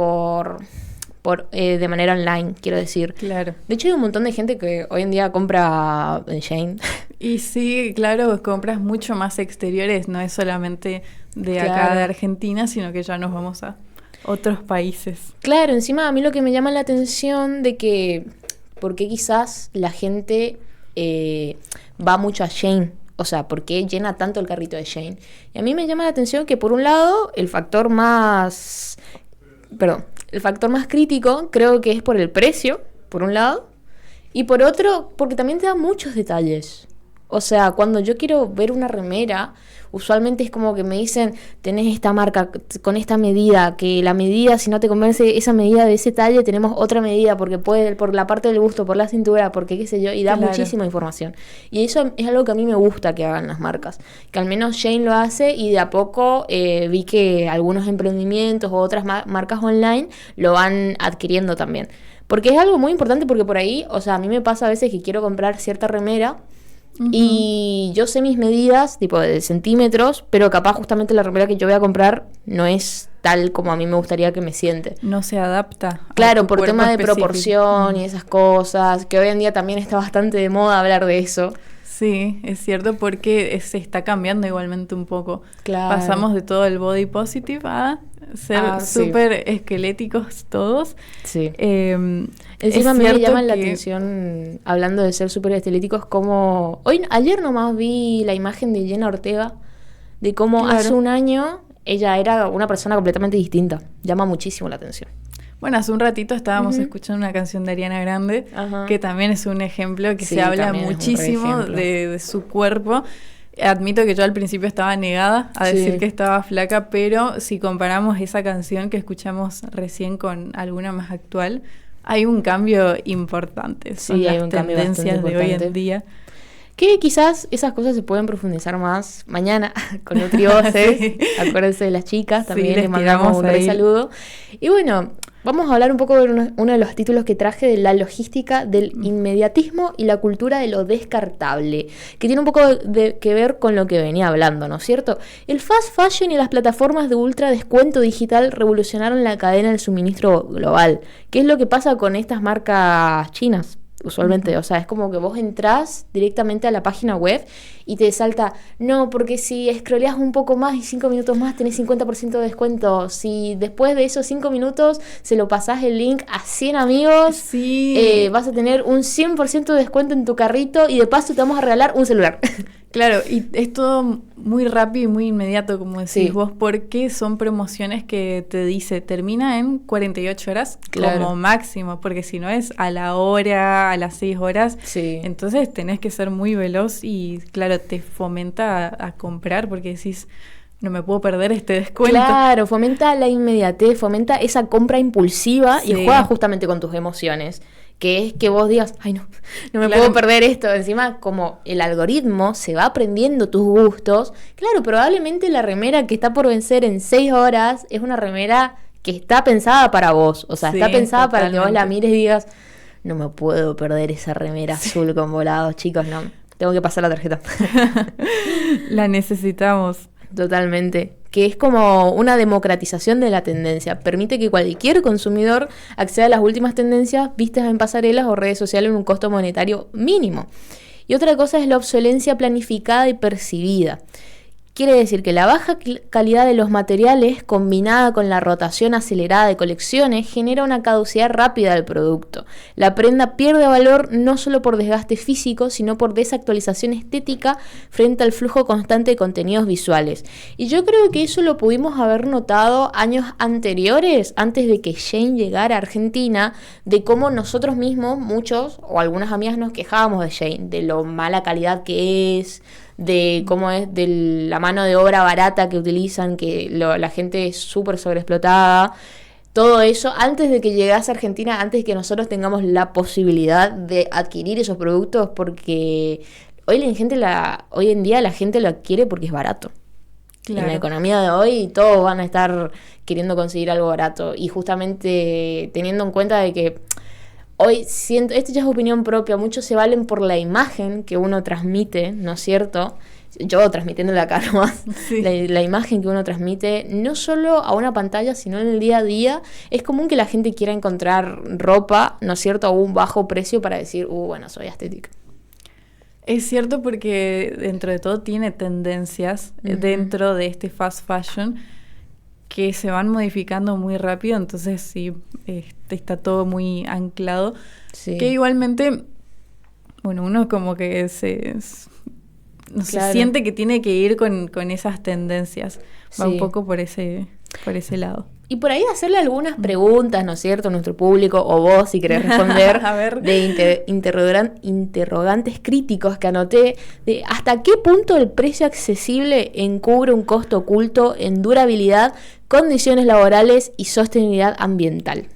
de manera online, quiero decir. Claro. De hecho, hay un montón de gente que hoy en día compra en Shein. Y sí, claro, compras mucho más exteriores, no es solamente de acá, claro, de Argentina, sino que ya nos vamos a otros países. Claro, encima a mí lo que me llama la atención de que ¿por qué quizás la gente va mucho a Shein? O sea, ¿por qué llena tanto el carrito de Shein? Y a mí me llama la atención que, por un lado, el factor más crítico creo que es por el precio, por un lado, y por otro, porque también te da muchos detalles. O sea, cuando yo quiero ver una remera, usualmente es como que me dicen, tenés esta marca con esta medida, que la medida, si no te convence esa medida de ese talle, tenemos otra medida, porque puede, por la parte del busto, por la cintura, porque qué sé yo, y da muchísima información. Y eso es algo que a mí me gusta que hagan las marcas, que al menos Shein lo hace, y de a poco vi que algunos emprendimientos o otras marcas online lo van adquiriendo también. Porque es algo muy importante, porque por ahí, o sea, a mí me pasa a veces que quiero comprar cierta remera, y yo sé mis medidas, tipo de centímetros, pero capaz justamente la remera que yo voy a comprar no es tal como a mí me gustaría que me siente. No se adapta. Claro, por tema de proporción y esas cosas, que hoy en día también está bastante de moda hablar de eso. Sí, es cierto, porque se está cambiando igualmente un poco. Claro. Pasamos de todo el body positive a ser súper esqueléticos todos. Sí. Encima me llaman la atención, hablando de ser súper esqueléticos, como... Ayer nomás vi la imagen de Jenna Ortega, de cómo hace un año ella era una persona completamente distinta. Llama muchísimo la atención. Bueno, hace un ratito estábamos escuchando una canción de Ariana Grande, que también es un ejemplo que se habla muchísimo de su cuerpo. Admito que yo al principio estaba negada a decir que estaba flaca, pero si comparamos esa canción que escuchamos recién con alguna más actual, hay un cambio importante. Son las tendencias de hoy en día. Que quizás esas cosas se pueden profundizar más mañana con Nutrivoces. Acuérdense de las chicas, también les mandamos un gran saludo. Y bueno, vamos a hablar un poco de uno de los títulos que traje, de la logística del inmediatismo y la cultura de lo descartable, que tiene un poco que ver con lo que venía hablando, ¿no es cierto? El fast fashion y las plataformas de ultra descuento digital revolucionaron la cadena del suministro global. ¿Qué es lo que pasa con estas marcas chinas? Usualmente, o sea, es como que vos entrás directamente a la página web y te salta, no, porque si scrolleás un poco más y 5 minutos más tenés 50% de descuento. Si después de esos 5 minutos se lo pasás el link a 100 amigos, vas a tener un 100% de descuento en tu carrito y de paso te vamos a regalar un celular. Claro, y es todo muy rápido y muy inmediato, como decís vos, porque son promociones que te dice termina en 48 horas como máximo, porque si no es a la hora, a las 6 horas, entonces tenés que ser muy veloz y claro, te fomenta a comprar porque decís, no me puedo perder este descuento. Claro, fomenta la inmediatez, fomenta esa compra impulsiva y juega justamente con tus emociones. Que es que vos digas, ay no me puedo perder esto. Encima, como el algoritmo se va aprendiendo tus gustos, claro, probablemente la remera que está por vencer en 6 horas es una remera que está pensada para vos. O sea, está pensada para que vos la mires y digas, no me puedo perder esa remera azul con volados, chicos, no. Tengo que pasar la tarjeta. La necesitamos. Totalmente. Que es como una democratización de la tendencia. Permite que cualquier consumidor acceda a las últimas tendencias vistas en pasarelas o redes sociales en un costo monetario mínimo. Y otra cosa es la obsolencia planificada y percibida. Quiere decir que la baja calidad de los materiales combinada con la rotación acelerada de colecciones genera una caducidad rápida del producto. La prenda pierde valor no solo por desgaste físico, sino por desactualización estética frente al flujo constante de contenidos visuales. Y yo creo que eso lo pudimos haber notado años anteriores, antes de que Shein llegara a Argentina, de cómo nosotros mismos, muchos o algunas amigas nos quejábamos de Shein, de lo mala calidad que es, de cómo es, de la mano de obra barata que utilizan, que la gente es súper sobreexplotada. Todo eso antes de que llegase a Argentina, antes de que nosotros tengamos la posibilidad de adquirir esos productos, porque hoy en día la gente lo adquiere porque es barato. Claro. En la economía de hoy todos van a estar queriendo conseguir algo barato, y justamente teniendo en cuenta de que hoy siento, esto ya es opinión propia, muchos se valen por la imagen que uno transmite, ¿no es cierto? Yo transmitiéndole acá nomás, la imagen que uno transmite, no solo a una pantalla, sino en el día a día. Es común que la gente quiera encontrar ropa, ¿no es cierto?, a un bajo precio para decir, bueno, soy estética. Es cierto, porque dentro de todo tiene tendencias dentro de este fast fashion que se van modificando muy rápido, entonces sí, está todo muy anclado. Que igualmente, bueno, uno como que se siente que tiene que ir con esas tendencias. Va un poco por ese lado. Y por ahí hacerle algunas preguntas, ¿no es cierto?, a nuestro público, o vos, si querés responder, a ver. De interrogantes críticos que anoté, de hasta qué punto el precio accesible encubre un costo oculto en durabilidad, condiciones laborales y sostenibilidad ambiental.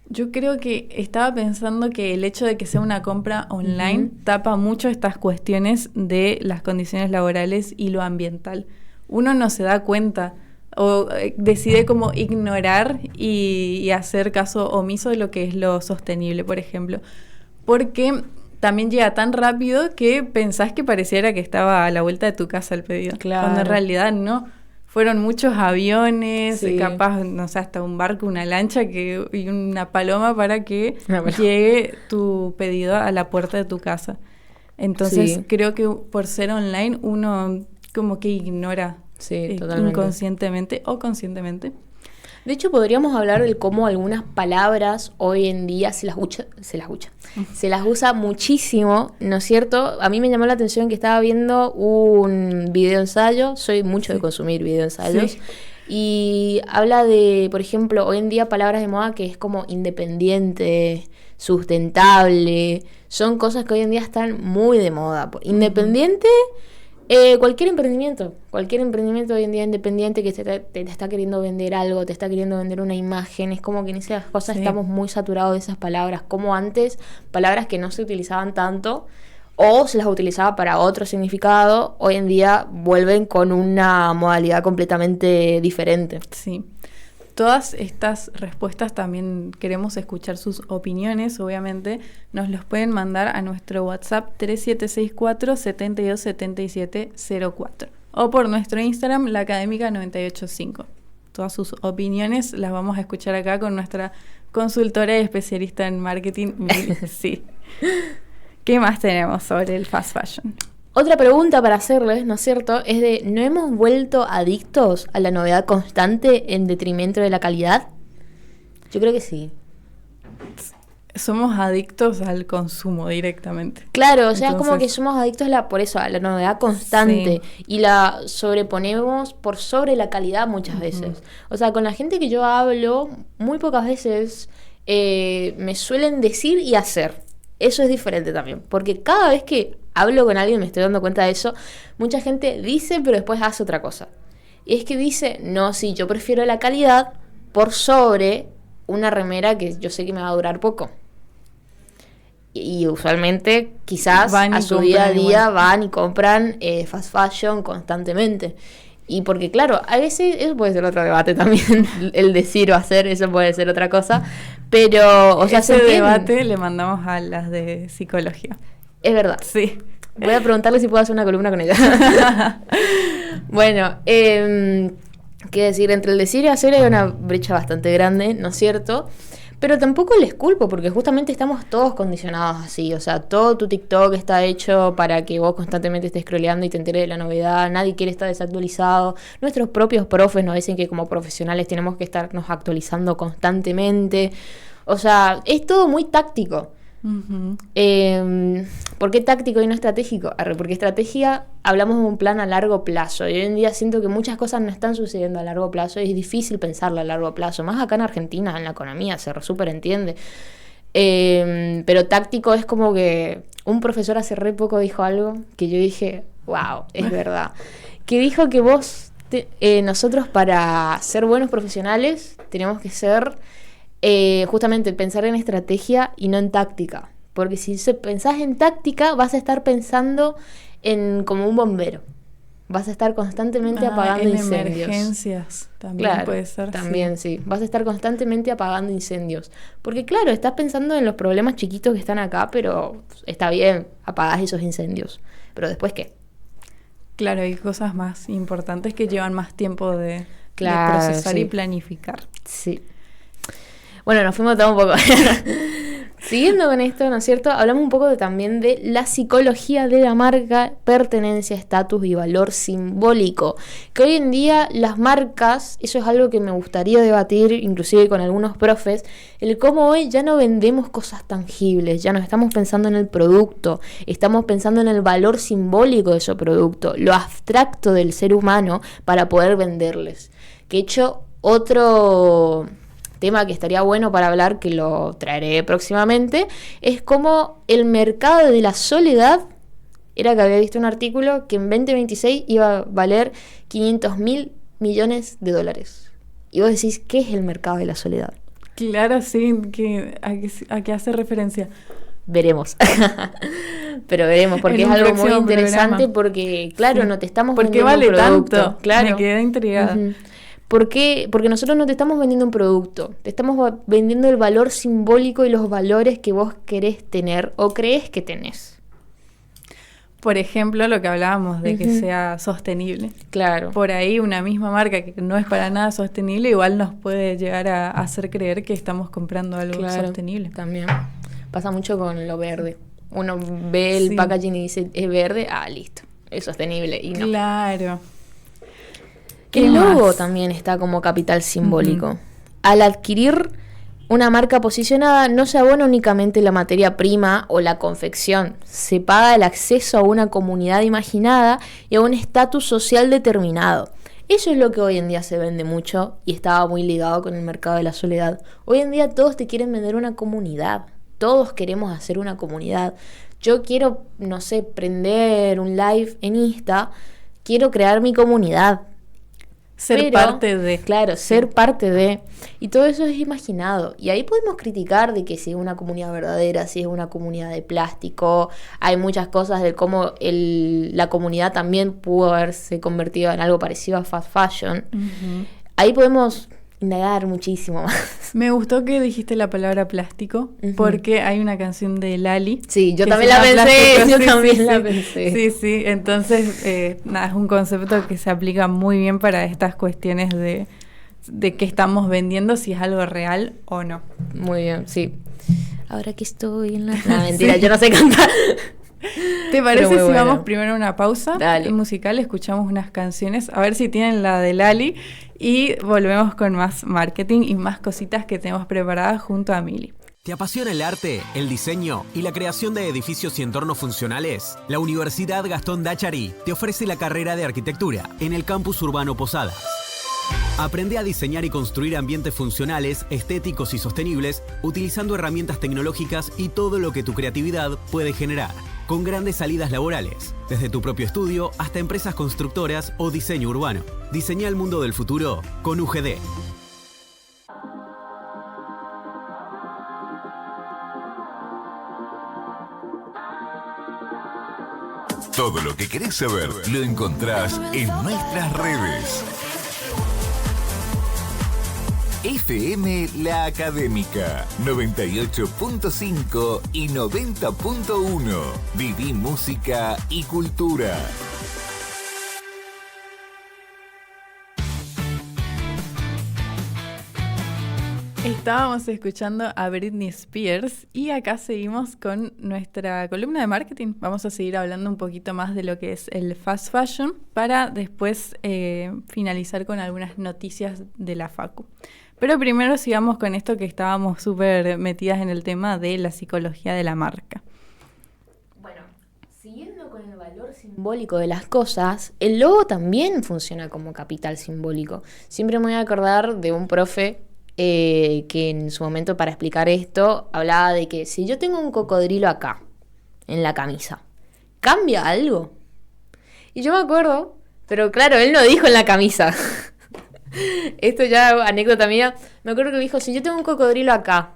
Yo creo que estaba pensando que el hecho de que sea una compra online tapa mucho estas cuestiones de las condiciones laborales y lo ambiental. Uno no se da cuenta o decide como ignorar y hacer caso omiso de lo que es lo sostenible, por ejemplo. Porque también llega tan rápido que pensás que pareciera que estaba a la vuelta de tu casa el pedido. Claro. Cuando en realidad no. Fueron muchos aviones, capaz, no sé, hasta un barco, una lancha y una paloma para que llegue tu pedido a la puerta de tu casa. Entonces creo que por ser online uno como que ignora inconscientemente o conscientemente De hecho, podríamos hablar de cómo algunas palabras hoy en día se las usa muchísimo, ¿no es cierto? A mí me llamó la atención que estaba viendo un video ensayo, soy mucho de consumir video ensayos, y habla de, por ejemplo, hoy en día palabras de moda que es como independiente, sustentable, son cosas que hoy en día están muy de moda. Independiente, cualquier emprendimiento hoy en día independiente que te está queriendo vender algo, te está queriendo vender una imagen, es como que en esas cosas estamos muy saturados de esas palabras, como antes, palabras que no se utilizaban tanto o se las utilizaba para otro significado, hoy en día vuelven con una modalidad completamente diferente. Sí. Todas estas respuestas también queremos escuchar sus opiniones, obviamente. Nos los pueden mandar a nuestro WhatsApp 3764-727704 o por nuestro Instagram, laacadémica985. Todas sus opiniones las vamos a escuchar acá con nuestra consultora y especialista en marketing. Sí. ¿Qué más tenemos sobre el fast fashion? Otra pregunta para hacerles, ¿no es cierto?, es de, ¿no hemos vuelto adictos a la novedad constante en detrimento de la calidad? Yo creo que sí. Somos adictos al consumo directamente. Claro, o sea, entonces, es como que somos adictos a la novedad constante, sí, y la sobreponemos por sobre la calidad muchas veces. O sea, con la gente que yo hablo, muy pocas veces me suelen decir y hacer. Eso es diferente también, porque cada vez que hablo con alguien me estoy dando cuenta de eso. Mucha gente dice, pero después hace otra cosa. Y es que dice, no, sí, yo prefiero la calidad por sobre una remera que yo sé que me va a durar poco. Y usualmente, quizás a su día a día van y compran fast fashion constantemente. Y porque, claro, a veces, eso puede ser otro debate también, el decir o hacer, eso puede ser otra cosa. Pero, o sea, ese debate le mandamos a las de psicología. Es verdad. Sí. Voy a preguntarle si puedo hacer una columna con ella. Bueno, qué decir, entre el decir y hacer hay una brecha bastante grande, ¿no es cierto? Pero tampoco les culpo, porque justamente estamos todos condicionados así. O sea, todo tu TikTok está hecho para que vos constantemente estés scrolleando y te enteres de la novedad. Nadie quiere estar desactualizado. Nuestros propios profes nos dicen que como profesionales tenemos que estarnos actualizando constantemente. O sea, es todo muy táctico. Uh-huh. ¿Por qué táctico y no estratégico? Porque estrategia, hablamos de un plan a largo plazo, y hoy en día siento que muchas cosas no están sucediendo a largo plazo y es difícil pensarlo a largo plazo, más acá en Argentina, en la economía, se súper entiende. Pero táctico es como que un profesor hace re poco dijo algo que yo dije, wow, es verdad, que dijo que nosotros para ser buenos profesionales tenemos que ser justamente pensar en estrategia y no en táctica, porque si pensás en táctica vas a estar pensando en como un bombero, vas a estar constantemente apagando en incendios. Emergencias también, claro, puede ser. También sí, vas a estar constantemente apagando incendios, porque claro, estás pensando en los problemas chiquitos que están acá, pero está bien, apagás esos incendios, pero después ¿qué? Claro, hay cosas más importantes que llevan más tiempo de procesar y planificar. Sí. Bueno, nos fuimos todo un poco. Siguiendo con esto, ¿no es cierto? Hablamos un poco también de la psicología de la marca, pertenencia, estatus y valor simbólico. Que hoy en día las marcas, eso es algo que me gustaría debatir, inclusive con algunos profes, el cómo hoy ya no vendemos cosas tangibles, ya no estamos pensando en el producto, estamos pensando en el valor simbólico de ese producto, lo abstracto del ser humano para poder venderles. Que he hecho otro tema que estaría bueno para hablar, que lo traeré próximamente, es como el mercado de la soledad, era que había visto un artículo que en 2026 iba a valer $500.000 millones. Y vos decís, ¿qué es el mercado de la soledad? Claro, sí, ¿a qué hace referencia? Veremos. Pero veremos, porque es algo muy interesante, porque, claro, no te estamos vendiendo un producto. ¿Por qué vale tanto? Claro. Me quedé intrigada. Uh-huh. ¿Por qué? Porque nosotros no te estamos vendiendo un producto, te estamos vendiendo el valor simbólico y los valores que vos querés tener o crees que tenés. Por ejemplo, lo que hablábamos de que sea sostenible. Claro. Por ahí una misma marca que no es para nada sostenible igual nos puede llegar a hacer creer que estamos comprando algo sostenible. También pasa mucho con lo verde. Uno ve el packaging y dice, es verde, listo, es sostenible. Y no. Claro. El logo también está como capital simbólico. al adquirir una marca posicionada no se abona únicamente la materia prima o la confección, se paga el acceso a una comunidad imaginada y a un estatus social determinado. Eso es lo que hoy en día se vende mucho y estaba muy ligado con el mercado de la soledad. Hoy en día todos te quieren vender una comunidad, todos queremos hacer una comunidad. Yo quiero, no sé, prender un live en Insta, quiero crear mi comunidad. Ser parte de. Claro, ser parte de. Y todo eso es imaginado. Y ahí podemos criticar de que si es una comunidad verdadera, si es una comunidad de plástico. Hay muchas cosas de cómo la comunidad también pudo haberse convertido en algo parecido a fast fashion. Uh-huh. Ahí podemos indagar muchísimo más. Me gustó que dijiste la palabra plástico, porque hay una canción de Lali. Sí, yo también la pensé. Sí, entonces, nada, es un concepto que se aplica muy bien para estas cuestiones de qué estamos vendiendo, si es algo real o no. Muy bien, sí. Ahora que estoy en la... No, mentira, yo no sé cantar. ¿Te parece si vamos primero a una pausa musical? Escuchamos unas canciones, a ver si tienen la de Lali, y volvemos con más marketing y más cositas que tenemos preparadas junto a Mili. ¿Te apasiona el arte, el diseño y la creación de edificios y entornos funcionales? La Universidad Gastón Dachari te ofrece la carrera de arquitectura en el campus urbano Posadas. Aprende a diseñar y construir ambientes funcionales, estéticos y sostenibles, utilizando herramientas tecnológicas y todo lo que tu creatividad puede generar, con grandes salidas laborales, desde tu propio estudio hasta empresas constructoras o diseño urbano. Diseña el mundo del futuro con UGD. Todo lo que querés saber lo encontrás en nuestras redes. FM La Académica 98.5 y 90.1. Viví música y cultura. Estábamos escuchando a Britney Spears y acá seguimos con nuestra columna de marketing. Vamos a seguir hablando un poquito más de lo que es el fast fashion para después finalizar con algunas noticias de la Facu. Pero primero sigamos con esto que estábamos súper metidas en el tema de la psicología de la marca. Bueno, siguiendo con el valor simbólico de las cosas, el logo también funciona como capital simbólico. Siempre me voy a acordar de un profe que en su momento, para explicar esto, hablaba de que si yo tengo un cocodrilo acá, en la camisa, ¿cambia algo? Y yo me acuerdo, pero claro, él no dijo en la camisa. Esto ya anécdota mía. Me acuerdo que dijo, si yo tengo un cocodrilo acá,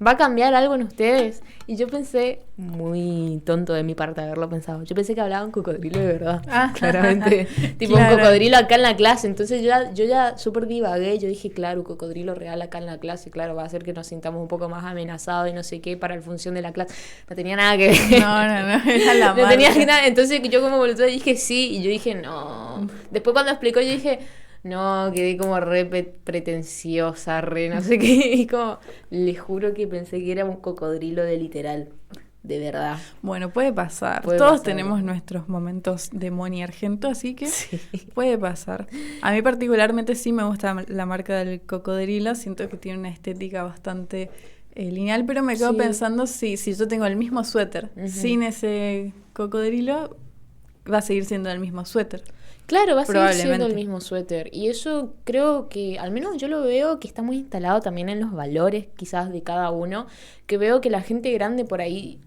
¿va a cambiar algo en ustedes? Y yo pensé, muy tonto de mi parte haberlo pensado, yo pensé que hablaba un cocodrilo de verdad, claramente. Tipo claro. Un cocodrilo acá en la clase. Entonces yo ya súper divagué. Yo dije, claro, un cocodrilo real acá en la clase, claro, va a hacer que nos sintamos un poco más amenazados y no sé qué para la función de la clase. No tenía nada que ver. No, era la marca. No tenía nada. Entonces yo como boluda dije sí, y yo dije no. Después cuando explicó yo dije... No, quedé como re pretenciosa, re no sé qué. Y como, les juro que pensé que era un cocodrilo de literal. De verdad. Bueno, puede pasar. Todos tenemos nuestros momentos de Moni Argento, así que sí. Puede pasar. A mí particularmente sí me gusta la marca del cocodrilo. Siento que tiene una estética bastante lineal, pero me quedo pensando si yo tengo el mismo suéter sin ese cocodrilo, va a seguir siendo el mismo suéter. Claro, va a seguir siendo el mismo suéter. Y eso creo que, al menos yo lo veo, que está muy instalado también en los valores quizás de cada uno. Que veo que la gente grande por ahí,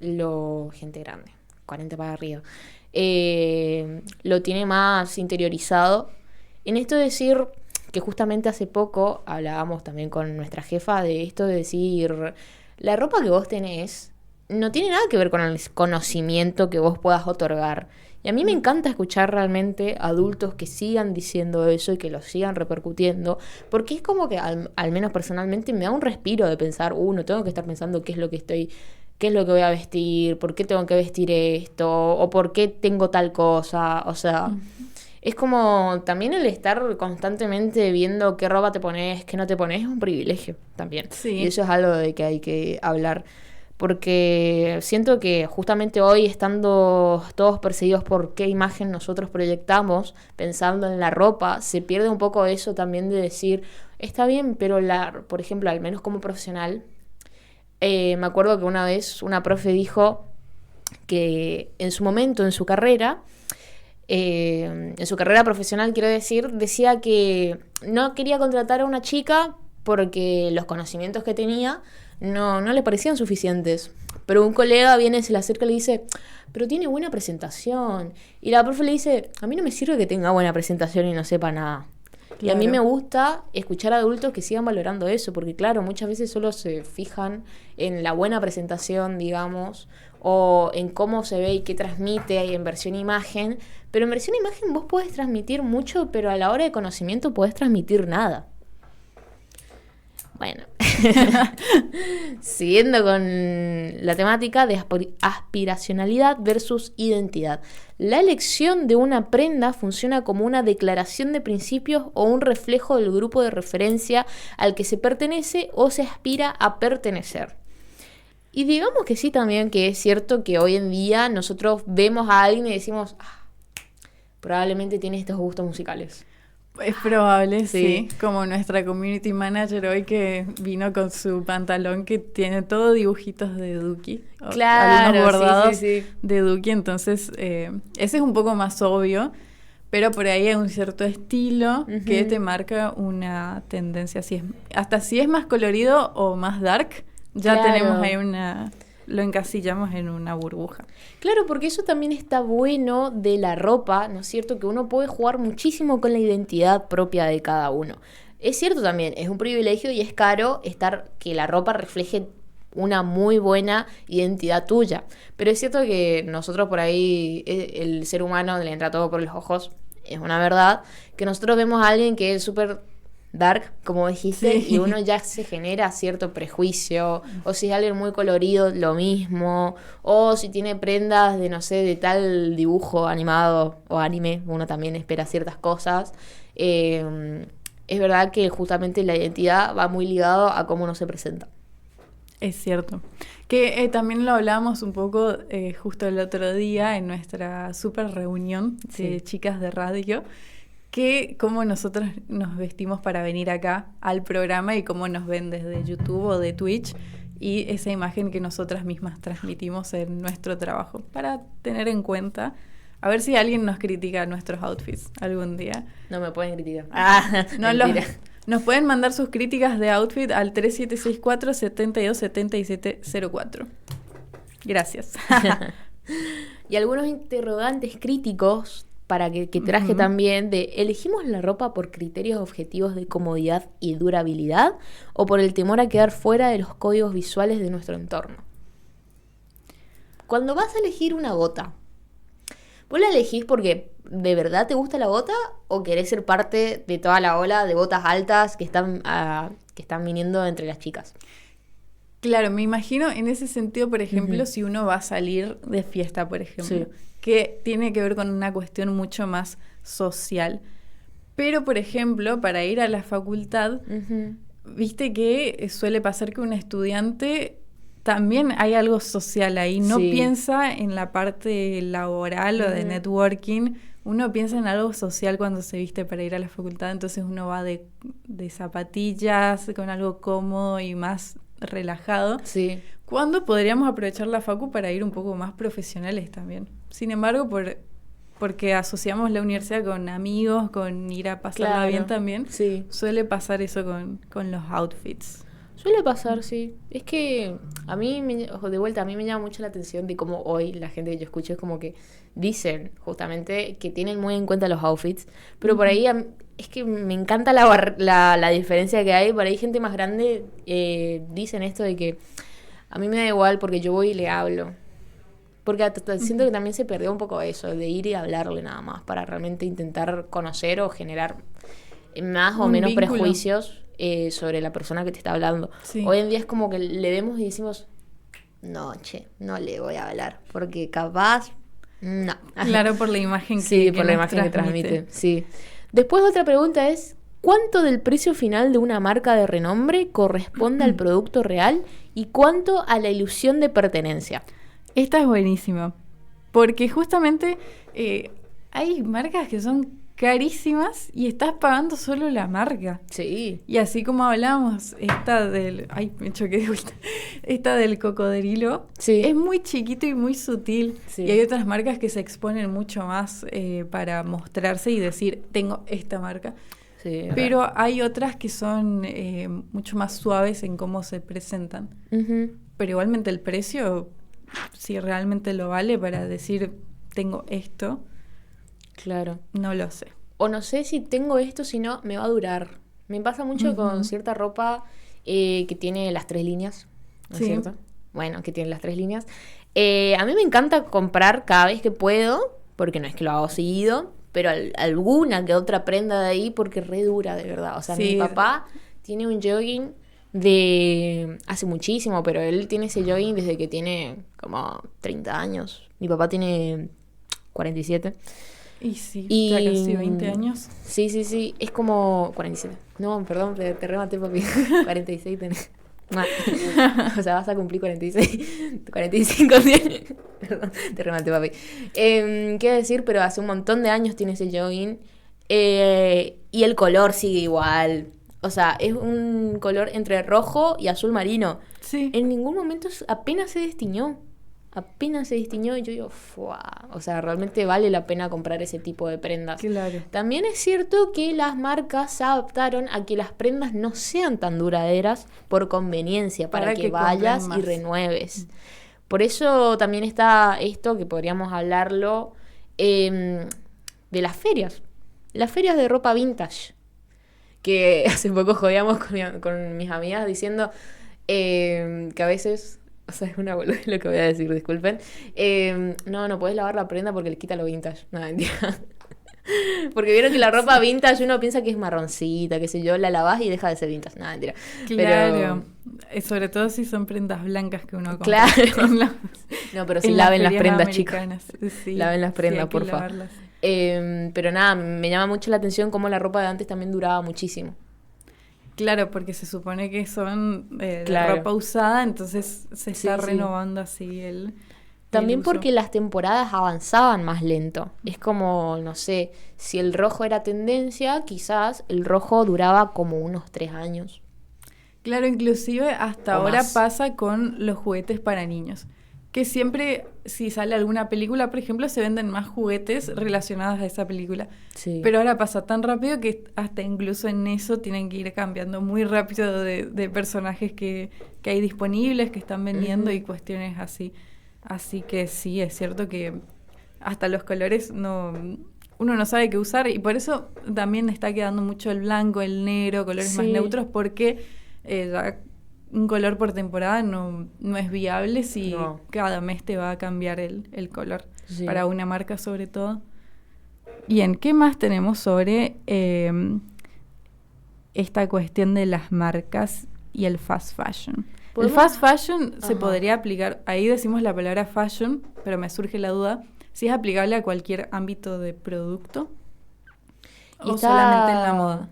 gente grande, 40 para arriba, lo tiene más interiorizado. En esto de decir que justamente hace poco hablábamos también con nuestra jefa de esto de decir, la ropa que vos tenés no tiene nada que ver con el conocimiento que vos puedas otorgar. Y a mí me encanta escuchar realmente adultos que sigan diciendo eso y que lo sigan repercutiendo, porque es como que al menos personalmente me da un respiro de pensar, no tengo que estar pensando qué es lo que voy a vestir, por qué tengo que vestir esto, o por qué tengo tal cosa. O sea, es como también el estar constantemente viendo qué ropa te pones, qué no te pones, es un privilegio también. Sí. Y eso es algo de que hay que hablar. porque siento que justamente hoy, estando todos perseguidos por qué imagen nosotros proyectamos, pensando en la ropa, se pierde un poco eso también de decir, está bien, pero por ejemplo, al menos como profesional, me acuerdo que una vez una profe dijo que en su momento, en su carrera profesional, quiero decir, decía que no quería contratar a una chica porque los conocimientos que tenía no le parecían suficientes. Pero un colega viene, se le acerca y le dice, pero tiene buena presentación. Y la profe le dice, a mí no me sirve que tenga buena presentación y no sepa nada. Claro. Y a mí me gusta escuchar a adultos que sigan valorando eso, porque claro, muchas veces solo se fijan en la buena presentación, digamos, o en cómo se ve y qué transmite en versión imagen. Pero en versión imagen vos podés transmitir mucho, pero a la hora de conocimiento podés transmitir nada. Bueno, siguiendo con la temática de aspiracionalidad versus identidad. La elección de una prenda funciona como una declaración de principios o un reflejo del grupo de referencia al que se pertenece o se aspira a pertenecer. Y digamos que sí también que es cierto que hoy en día nosotros vemos a alguien y decimos, probablemente tiene estos gustos musicales. Es probable, sí. Como nuestra community manager hoy que vino con su pantalón que tiene todo dibujitos de Duki. Claro, algunos bordados sí. de Duki. Entonces, ese es un poco más obvio, pero por ahí hay un cierto estilo que te marca una tendencia. Hasta si es más colorido o más dark, ya tenemos ahí lo encasillamos en una burbuja. Claro, porque eso también está bueno de la ropa, ¿no es cierto? Que uno puede jugar muchísimo con la identidad propia de cada uno. Es cierto también, es un privilegio y es caro que la ropa refleje una muy buena identidad tuya. Pero es cierto que nosotros por ahí, el ser humano le entra todo por los ojos, es una verdad, que nosotros vemos a alguien que es súper dark, como dijiste, y uno ya se genera cierto prejuicio, o si es alguien muy colorido, lo mismo, o si tiene prendas de, no sé, de tal dibujo animado o anime, uno también espera ciertas cosas. Es verdad que justamente la identidad va muy ligado a cómo uno se presenta. Es cierto. Que también lo hablábamos un poco justo el otro día en nuestra super reunión de chicas de radio, que cómo nosotros nos vestimos para venir acá al programa y cómo nos ven desde YouTube o de Twitch y esa imagen que nosotras mismas transmitimos en nuestro trabajo para tener en cuenta. A ver si alguien nos critica nuestros outfits algún día. No me pueden criticar. Nos pueden mandar sus críticas de outfit al 3764-727704. Gracias. Y algunos interrogantes críticos para que traje también de ¿elegimos la ropa por criterios objetivos de comodidad y durabilidad o por el temor a quedar fuera de los códigos visuales de nuestro entorno? Cuando vas a elegir una bota, ¿vos la elegís porque de verdad te gusta la bota o querés ser parte de toda la ola de botas altas que están viniendo entre las chicas? Claro, me imagino en ese sentido, por ejemplo, si uno va a salir de fiesta, por ejemplo, que tiene que ver con una cuestión mucho más social. Pero, por ejemplo, para ir a la facultad, viste que suele pasar que un estudiante también hay algo social ahí, no piensa en la parte laboral o de networking, uno piensa en algo social cuando se viste para ir a la facultad, entonces uno va de zapatillas, con algo cómodo y más relajado. Sí. ¿Cuándo podríamos aprovechar la facu para ir un poco más profesionales también? Sin embargo, porque asociamos la universidad con amigos, con ir a pasarla bien también, suele pasar eso con los outfits. Suele pasar, sí. Es que a mí me llama mucho la atención de cómo hoy la gente que yo escucho es como que dicen justamente que tienen muy en cuenta los outfits, pero por ahí es que me encanta la diferencia que hay. Por ahí gente más grande dicen esto de que a mí me da igual porque yo voy y le hablo. Porque siento que también se perdió un poco eso, de ir y hablarle nada más, para realmente intentar conocer o generar más o menos vínculo, prejuicios sobre la persona que te está hablando. Sí. Hoy en día es como que le vemos y decimos, no le voy a hablar, porque capaz, no. Claro, por la imagen que por la imagen que transmite. Sí. Después otra pregunta es, ¿Cuánto del precio final de una marca de renombre corresponde al producto real y cuánto a la ilusión de pertenencia? Esta es buenísima, porque justamente hay marcas que son carísimas y estás pagando solo la marca. Sí. Y así como hablábamos, esta del... Ay, me choqué de vuelta. Esta del cocodrilo. Sí. Es muy chiquito y muy sutil. Sí. Y hay otras marcas que se exponen mucho más para mostrarse y decir, tengo esta marca. Sí, Pero hay otras que son mucho más suaves en cómo se presentan. uh-huh. Pero igualmente el precio, si realmente lo vale para decir, tengo esto, Claro. no lo sé. O no sé si tengo esto, si no, me va a durar. Me pasa mucho con cierta ropa que tiene las 3 líneas, ¿no es Sí. cierto? Bueno, que tiene las 3 líneas. A mí me encanta comprar cada vez que puedo, porque no es que lo hago seguido, pero alguna que otra prenda de ahí, porque re dura, de verdad. O sea, Sí. mi papá tiene un jogging de hace muchísimo, pero él tiene ese jogging desde que tiene como 30 años. Mi papá tiene 47. Y sí, Y ya casi 20 años. Sí, es como 47. No, perdón, te rematé, papi. 46 tenés. O sea, vas a cumplir 46. 45 tienes. Perdón, te rematé, papi. Quiero decir, pero hace un montón de años tiene ese jogging. Y el color sigue igual. O sea, es un color entre rojo y azul marino. Sí. En ningún momento apenas se destiñó. Apenas se destiñó y yo digo, ¡fua! O sea, realmente vale la pena comprar ese tipo de prendas. Claro. También es cierto que las marcas se adaptaron a que las prendas no sean tan duraderas por conveniencia, para que vayas compren y más. renueves. Por eso también está esto que podríamos hablarlo de las ferias. Las ferias de ropa vintage. Que hace poco jodíamos con mis amigas diciendo que a veces... O sea, es una boludez lo que voy a decir, disculpen. No podés lavar la prenda porque le quita lo vintage. No, mentira. Porque vieron que la ropa vintage uno piensa que es marroncita, qué sé yo, la lavás y deja de ser vintage. No, mentira. Claro. Sobre todo si son prendas blancas que uno compra. Claro. En No, pero sí en laven las ferias prendas, chicos. americanas. Sí, Laven las prendas, sí, hay que por favor. lavarlas. Pero nada, me llama mucho la atención cómo la ropa de antes también duraba muchísimo. Claro, porque se supone que son de Claro. ropa usada, entonces se está Sí. renovando así el También uso. porque las temporadas avanzaban más lento. Es como, no sé, si el rojo era tendencia, quizás el rojo duraba como unos 3 años. Claro, inclusive hasta O ahora más. pasa con los juguetes para niños. Que siempre, si sale alguna película, por ejemplo, se venden más juguetes relacionados a esa película. Sí. Pero ahora pasa tan rápido que hasta incluso en eso tienen que ir cambiando muy rápido de personajes que hay disponibles, que están vendiendo y cuestiones así. Así que sí, es cierto que hasta los colores uno no sabe qué usar y por eso también está quedando mucho el blanco, el negro, colores más Sí. neutros, porque ya un color por temporada no es viable si No. cada mes te va a cambiar el color, Sí. para una marca sobre todo. Bien, ¿qué más tenemos sobre esta cuestión de las marcas y el fast fashion? El ¿Podemos? fast fashion se Ajá. podría aplicar, ahí decimos la palabra fashion, pero me surge la duda, si es aplicable a cualquier ámbito de producto o Está solamente en la moda.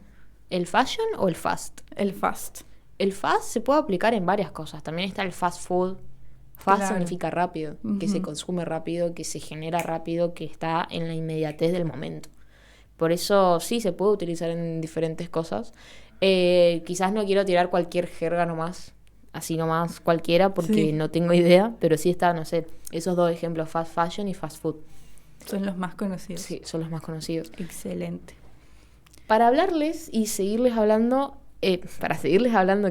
¿El fashion o el fast? El fast. El fast se puede aplicar en varias cosas. También está el fast food. Fast Claro. significa rápido, que Ujú. se consume rápido, que se genera rápido, que está en la inmediatez del momento. Por eso sí se puede utilizar en diferentes cosas. Quizás no quiero tirar cualquier jerga nomás, así nomás cualquiera, porque Sí. no tengo idea, pero sí está, no sé, esos 2 ejemplos, fast fashion y fast food. Son los más conocidos. Sí, son los más conocidos. Excelente. Para hablarles y seguirles hablando,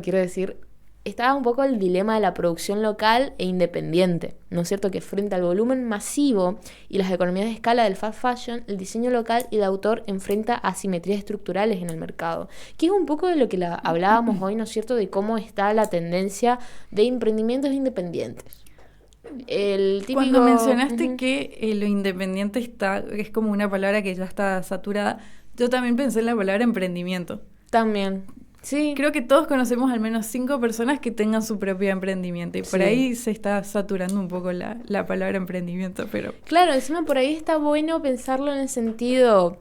quiero decir, estaba un poco el dilema de la producción local e independiente, ¿no es cierto? Que frente al volumen masivo y las economías de escala del fast fashion, el diseño local y de autor enfrenta asimetrías estructurales en el mercado, que es un poco de lo que hablábamos hoy, ¿no es cierto? De cómo está la tendencia de emprendimientos independientes. El típico... Cuando mencionaste Ujú. que lo independiente es como una palabra que ya está saturada, yo también pensé en la palabra emprendimiento. También, sí. Creo que todos conocemos al menos 5 personas que tengan su propio emprendimiento y por Sí. ahí se está saturando un poco la palabra emprendimiento, pero Claro, encima por ahí está bueno pensarlo en el sentido,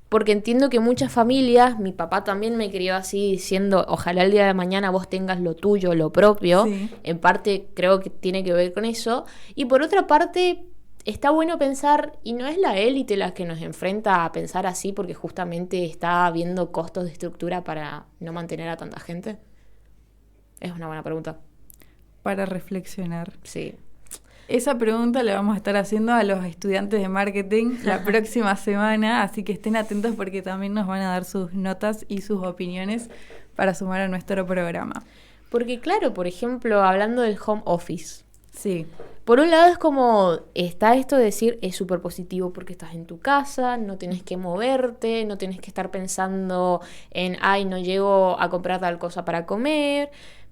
porque entiendo que muchas familias, mi papá también me crió así diciendo, ojalá el día de mañana vos tengas lo tuyo, lo propio. Sí. En parte creo que tiene que ver con eso. Y por otra parte, está bueno pensar, y no es la élite la que nos enfrenta a pensar así porque justamente está habiendo costos de estructura para no mantener a tanta gente. Es una buena pregunta. Para reflexionar. Sí. Esa pregunta la vamos a estar haciendo a los estudiantes de marketing la próxima semana, así que estén atentos porque también nos van a dar sus notas y sus opiniones para sumar a nuestro programa. Porque claro, por ejemplo, hablando del home office. Sí. Por un lado es como, está esto de decir, es súper positivo porque estás en tu casa, no tienes que moverte, no tienes que estar pensando en, ay, no llego a comprar tal cosa para comer.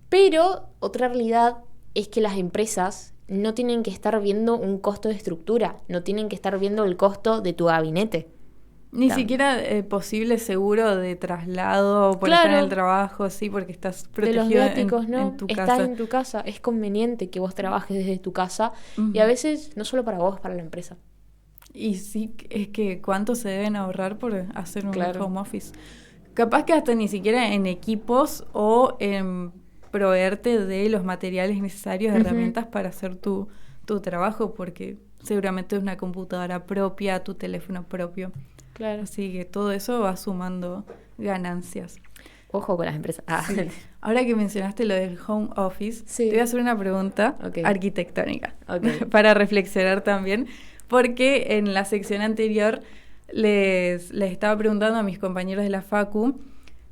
Pero otra realidad es que las empresas no tienen que estar viendo un costo de estructura, no tienen que estar viendo el costo de tu gabinete. Ni siquiera posible seguro de traslado por estar en el trabajo, sí, porque estás De protegido los viáticos, ¿no? en tu Estás casa. en tu casa, es conveniente que vos trabajes desde tu casa y a veces no solo para vos, para la empresa. Y sí, es que cuánto se deben ahorrar por hacer un Claro. home office. Capaz que hasta ni siquiera en equipos o en proveerte de los materiales necesarios, herramientas para hacer tu trabajo, porque seguramente es una computadora propia, tu teléfono propio. Claro. Así que todo eso va sumando ganancias. Ojo con las empresas. Ah. Sí. Ahora que mencionaste lo del home office, Sí. te voy a hacer una pregunta Ok. arquitectónica Ok. para reflexionar también, porque en la sección anterior les estaba preguntando a mis compañeros de la Facu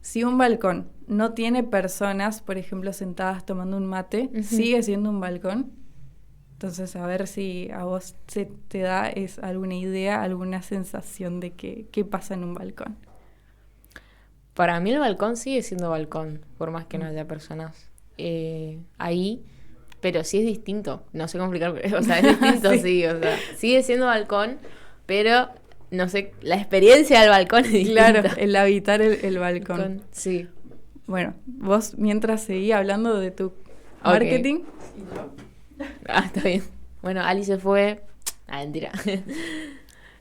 si un balcón no tiene personas, por ejemplo, sentadas tomando un mate, ¿sigue siendo un balcón? Entonces, a ver si a vos te da alguna idea, alguna sensación de qué pasa en un balcón. Para mí el balcón sigue siendo balcón, por más que no haya personas ahí, pero sí es distinto, no sé cómo explicar, o sea, es distinto, sí, o sea, sigue siendo balcón, pero no sé, la experiencia del balcón es distinta. Claro, el habitar el balcón. Sí. Bueno, vos mientras seguí hablando de tu Ok. marketing. Ah, está bien. Bueno, Ali se fue. Ah, mentira.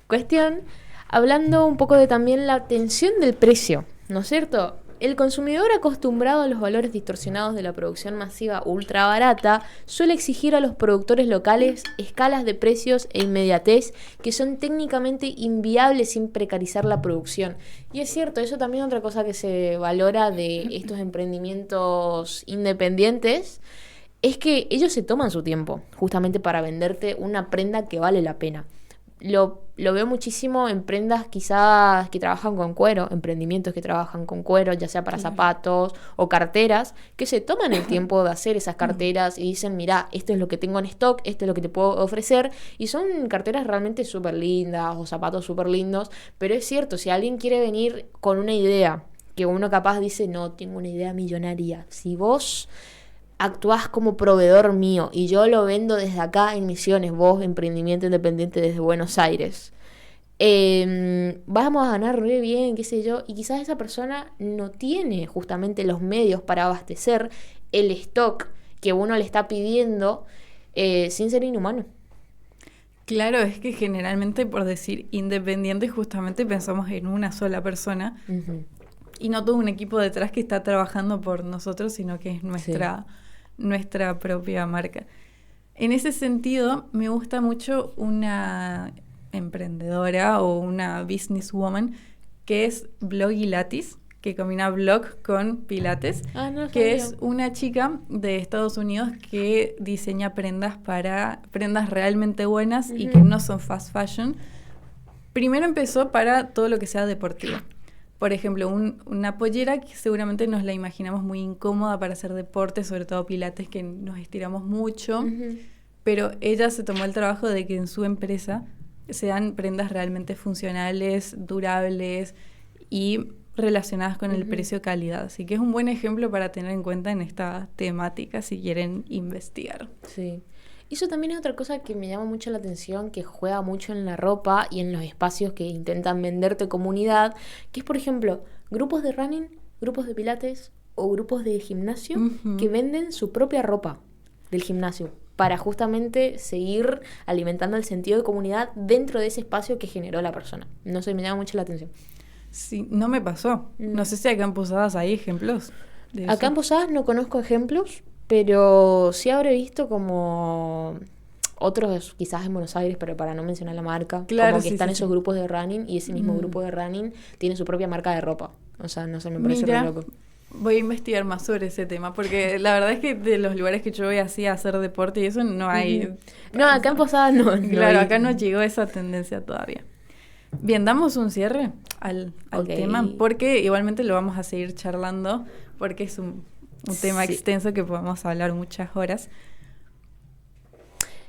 Cuestión, hablando un poco de también la tensión del precio, ¿no es cierto? El consumidor acostumbrado a los valores distorsionados de la producción masiva ultra barata suele exigir a los productores locales escalas de precios e inmediatez que son técnicamente inviables sin precarizar la producción. Y es cierto, eso también es otra cosa que se valora de estos emprendimientos independientes, es que ellos se toman su tiempo justamente para venderte una prenda que vale la pena. Lo veo muchísimo en prendas quizás que trabajan con cuero, emprendimientos que trabajan con cuero, ya sea para zapatos o carteras, que se toman el tiempo de hacer esas carteras y dicen, mira, esto es lo que tengo en stock, esto es lo que te puedo ofrecer, y son carteras realmente súper lindas o zapatos súper lindos, pero es cierto, si alguien quiere venir con una idea, que uno capaz dice, no, tengo una idea millonaria, si vos actuás como proveedor mío y yo lo vendo desde acá en Misiones, vos, emprendimiento independiente desde Buenos Aires, vamos a ganar re bien, qué sé yo, y quizás esa persona no tiene justamente los medios para abastecer el stock que uno le está pidiendo sin ser inhumano. Claro, es que generalmente por decir independiente justamente pensamos en una sola persona y no todo un equipo detrás que está trabajando por nosotros, sino que es nuestra propia marca. En ese sentido, me gusta mucho una emprendedora o una businesswoman que es Blogilates, que combina blog con pilates, que es una chica de Estados Unidos que diseña prendas realmente buenas y que no son fast fashion. Primero empezó para todo lo que sea deportivo. Por ejemplo, una pollera que seguramente nos la imaginamos muy incómoda para hacer deporte, sobre todo pilates, que nos estiramos mucho, pero ella se tomó el trabajo de que en su empresa sean prendas realmente funcionales, durables y relacionadas con el precio-calidad. Así que es un buen ejemplo para tener en cuenta en esta temática si quieren investigar. Sí. Eso también es otra cosa que me llama mucho la atención, que juega mucho en la ropa y en los espacios que intentan venderte comunidad, que es, por ejemplo, grupos de running, grupos de pilates o grupos de gimnasio que venden su propia ropa del gimnasio para justamente seguir alimentando el sentido de comunidad dentro de ese espacio que generó la persona. No sé, me llama mucho la atención. Sí, no me pasó. No sé si acá en Posadas hay ejemplos de Acá eso. en Posadas no conozco ejemplos, pero sí habré visto como otros, quizás en Buenos Aires, pero para no mencionar la marca, Claro, como que sí, están sí, esos sí. grupos de running y ese mismo grupo de running tiene su propia marca de ropa. O sea, no sé, me parece re Mira, loco. voy a investigar más sobre ese tema, porque la verdad es que de los lugares que yo voy así a hacer deporte y eso no hay... No, acá en Posadas no. Claro, hay. acá no llegó esa tendencia todavía. Bien, damos un cierre al Ok. tema, porque igualmente lo vamos a seguir charlando, porque es un tema Sí. extenso que podemos hablar muchas horas.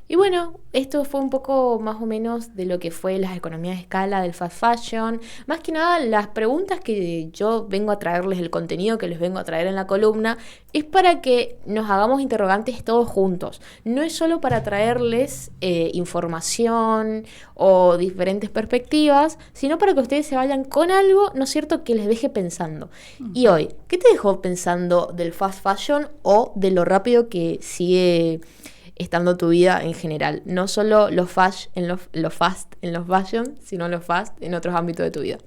Y bueno, esto fue un poco más o menos de lo que fue las economías de escala del fast fashion. Más que nada, las preguntas que yo vengo a traerles, el contenido que les vengo a traer en la columna, es para que nos hagamos interrogantes todos juntos. No es solo para traerles información o diferentes perspectivas, sino para que ustedes se vayan con algo, ¿no es cierto?, que les deje pensando. Y hoy, ¿qué te dejó pensando del fast fashion o de lo rápido que sigue estando tu vida en general? No solo lo fast en los fashion, sino lo fast en otros ámbitos de tu vida.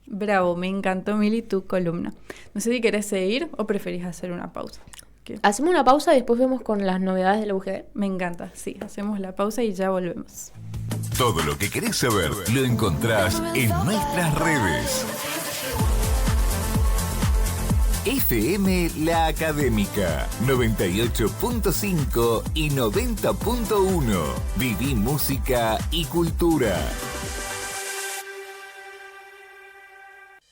Bravo, me encantó, Mili, tu columna. No sé si querés seguir o preferís hacer una pausa. ¿Qué? Hacemos una pausa y después vemos con las novedades de la UGD. Me encanta, sí, hacemos la pausa y ya volvemos. Todo lo que querés saber lo encontrás en nuestras redes. FM La Académica 98.5 y 90.1. Viví música y cultura.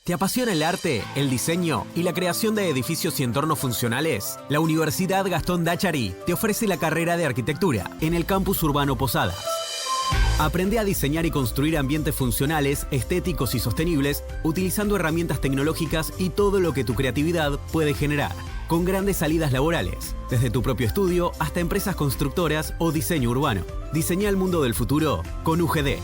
¿Te apasiona el arte, el diseño y la creación de edificios y entornos funcionales? La Universidad Gastón Dachari te ofrece la carrera de arquitectura en el campus urbano Posadas. Aprende a diseñar y construir ambientes funcionales, estéticos y sostenibles, utilizando herramientas tecnológicas y todo lo que tu creatividad puede generar, con grandes salidas laborales, desde tu propio estudio hasta empresas constructoras o diseño urbano. Diseña el mundo del futuro con UGD.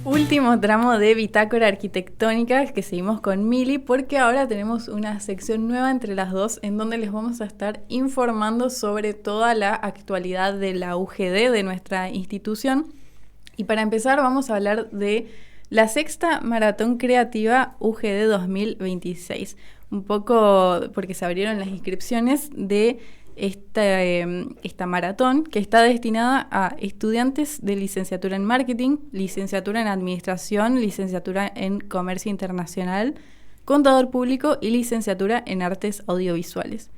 Último tramo de Bitácora Arquitectónica, que seguimos con Mili, porque ahora tenemos una sección nueva entre las dos en donde les vamos a estar informando sobre toda la actualidad de la UGD, de nuestra institución. Y para empezar vamos a hablar de la sexta Maratón Creativa UGD 2026. Un poco porque se abrieron las inscripciones de esta maratón, que está destinada a estudiantes de licenciatura en marketing, licenciatura en administración, licenciatura en comercio internacional, contador público y licenciatura en artes audiovisuales.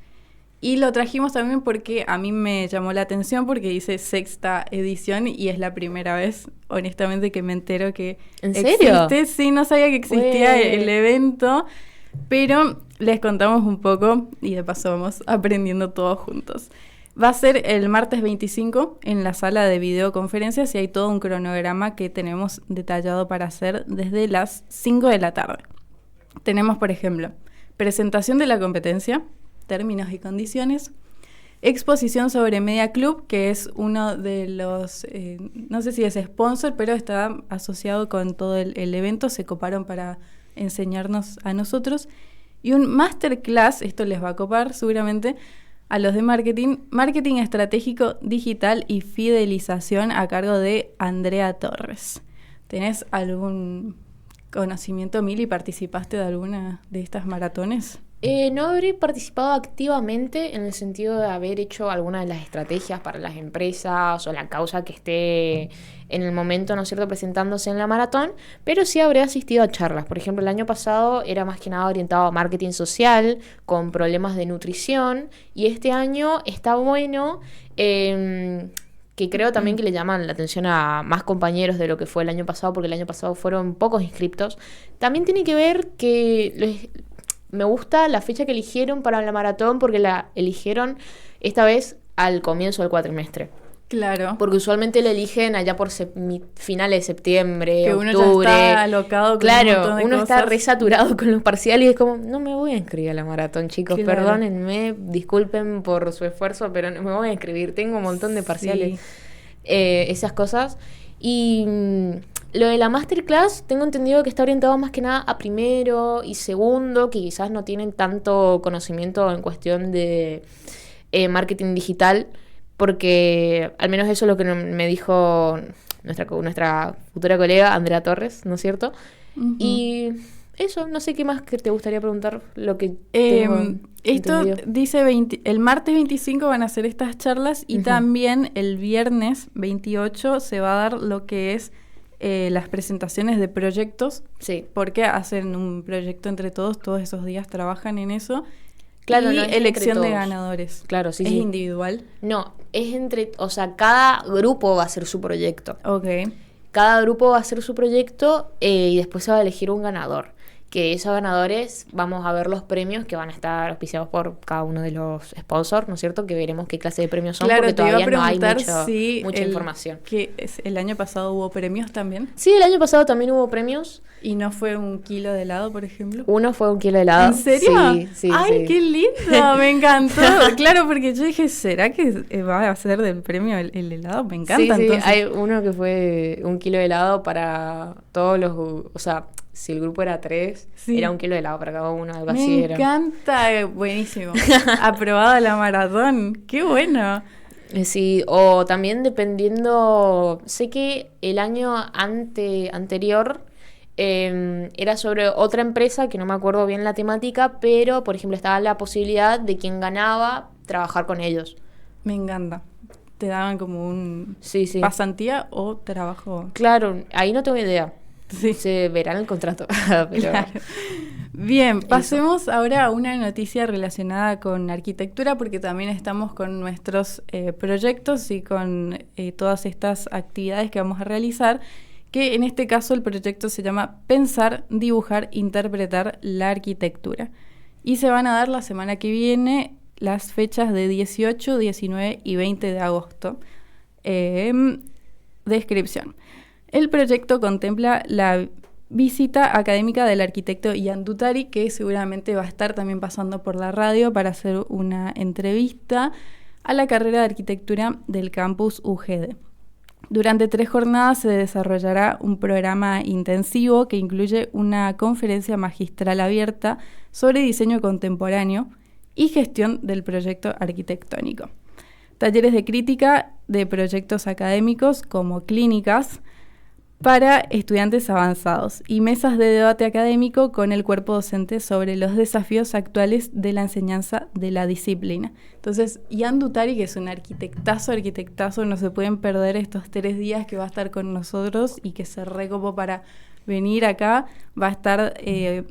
Y lo trajimos también porque a mí me llamó la atención porque dice sexta edición y es la primera vez, honestamente, que me entero que ¿En serio? existe. Sí, no sabía que existía el evento, pero les contamos un poco y de paso vamos aprendiendo todos juntos. Va a ser el martes 25 en la sala de videoconferencias y hay todo un cronograma que tenemos detallado para hacer desde las 5 de la tarde. Tenemos, por ejemplo, presentación de la competencia, términos y condiciones, exposición sobre Media Club, que es uno de los, no sé si es sponsor, pero está asociado con todo el evento, se coparon para enseñarnos a nosotros, y un masterclass, esto les va a copar seguramente a los de marketing estratégico, digital y fidelización a cargo de Andrea Torres. ¿Tenés algún conocimiento, Mili? ¿Participaste de alguna de estas maratones? No habré participado activamente en el sentido de haber hecho alguna de las estrategias para las empresas o la causa que esté en el momento, ¿no es cierto?, presentándose en la maratón, pero sí habré asistido a charlas. Por ejemplo, el año pasado era más que nada orientado a marketing social, con problemas de nutrición, y este año está bueno, que creo también que le llaman la atención a más compañeros de lo que fue el año pasado, porque el año pasado fueron pocos inscriptos. También tiene que ver que me gusta la fecha que eligieron para la maratón, porque la eligieron esta vez al comienzo del cuatrimestre. Claro. Porque usualmente la eligen allá por finales de septiembre, que uno octubre. Ya está alocado con claro, un montón de uno cosas. Está resaturado con los parciales y es como, no me voy a inscribir a la maratón, chicos, Claro. perdónenme, disculpen por su esfuerzo, pero no me voy a inscribir, tengo un montón de parciales, Sí. Esas cosas. Y lo de la masterclass tengo entendido que está orientado más que nada a primero y segundo, que quizás no tienen tanto conocimiento en cuestión de marketing digital, porque al menos eso es lo que me dijo nuestra futura colega Andrea Torres, ¿no es cierto? Ujú. Y eso, no sé qué más que te gustaría preguntar, lo que tengo Esto entendido. dice el martes 25 van a hacer estas charlas y Ujú. también el viernes 28 se va a dar lo que es las presentaciones de proyectos, Sí. porque hacen un proyecto entre todos esos días trabajan en eso. Claro, y no es entre elección de todos. ganadores. Claro, sí, ¿Es sí. individual? No, o sea, cada grupo va a hacer su proyecto. Ok. Cada grupo va a hacer su proyecto y después se va a elegir un ganador. Que esos ganadores vamos a ver los premios que van a estar auspiciados por cada uno de los sponsors, ¿no es cierto? Que veremos qué clase de premios son, Claro, porque te iba a todavía no hay preguntar si mucha información. el año pasado hubo premios también. Sí, el año pasado también hubo premios. Y no fue 1 kilo de helado, por ejemplo. Uno fue 1 kilo de helado. ¿En serio? Sí, sí. ¡Ay, sí. qué lindo! Me encantó. Claro, porque yo dije, ¿será que va a ser del premio el helado? Me encanta. Sí, sí, entonces. hay uno que fue 1 kilo de helado para todos los... O sea, si el grupo era 3, Sí. era 1 kilo de helado para cada uno, algo Me así era. encanta, buenísimo. Aprobada la maratón. ¡Qué bueno! Sí, o también dependiendo... Sé que el año anterior era sobre otra empresa, que no me acuerdo bien la temática, pero, por ejemplo, estaba la posibilidad de quien ganaba trabajar con ellos. Me encanta. Te daban como un Sí, sí. pasantía o trabajo. Claro, ahí no tengo idea. Sí. Se verá en el contrato. Pero... Claro. Bien, pasemos ahora a una noticia relacionada con arquitectura, porque también estamos con nuestros proyectos y con todas estas actividades que vamos a realizar, que en este caso el proyecto se llama Pensar, Dibujar, Interpretar la Arquitectura. Y se van a dar la semana que viene las fechas de 18, 19 y 20 de agosto. Descripción. El proyecto contempla la visita académica del arquitecto Ian Dutari, que seguramente va a estar también pasando por la radio para hacer una entrevista a la carrera de arquitectura del campus UGD. Durante 3 jornadas se desarrollará un programa intensivo que incluye una conferencia magistral abierta sobre diseño contemporáneo y gestión del proyecto arquitectónico. Talleres de crítica de proyectos académicos como clínicas para estudiantes avanzados y mesas de debate académico con el cuerpo docente sobre los desafíos actuales de la enseñanza de la disciplina. Entonces, Ian Dutari, que es un arquitectazo, no se pueden perder estos 3 días que va a estar con nosotros y que se recopó para venir acá, va a estar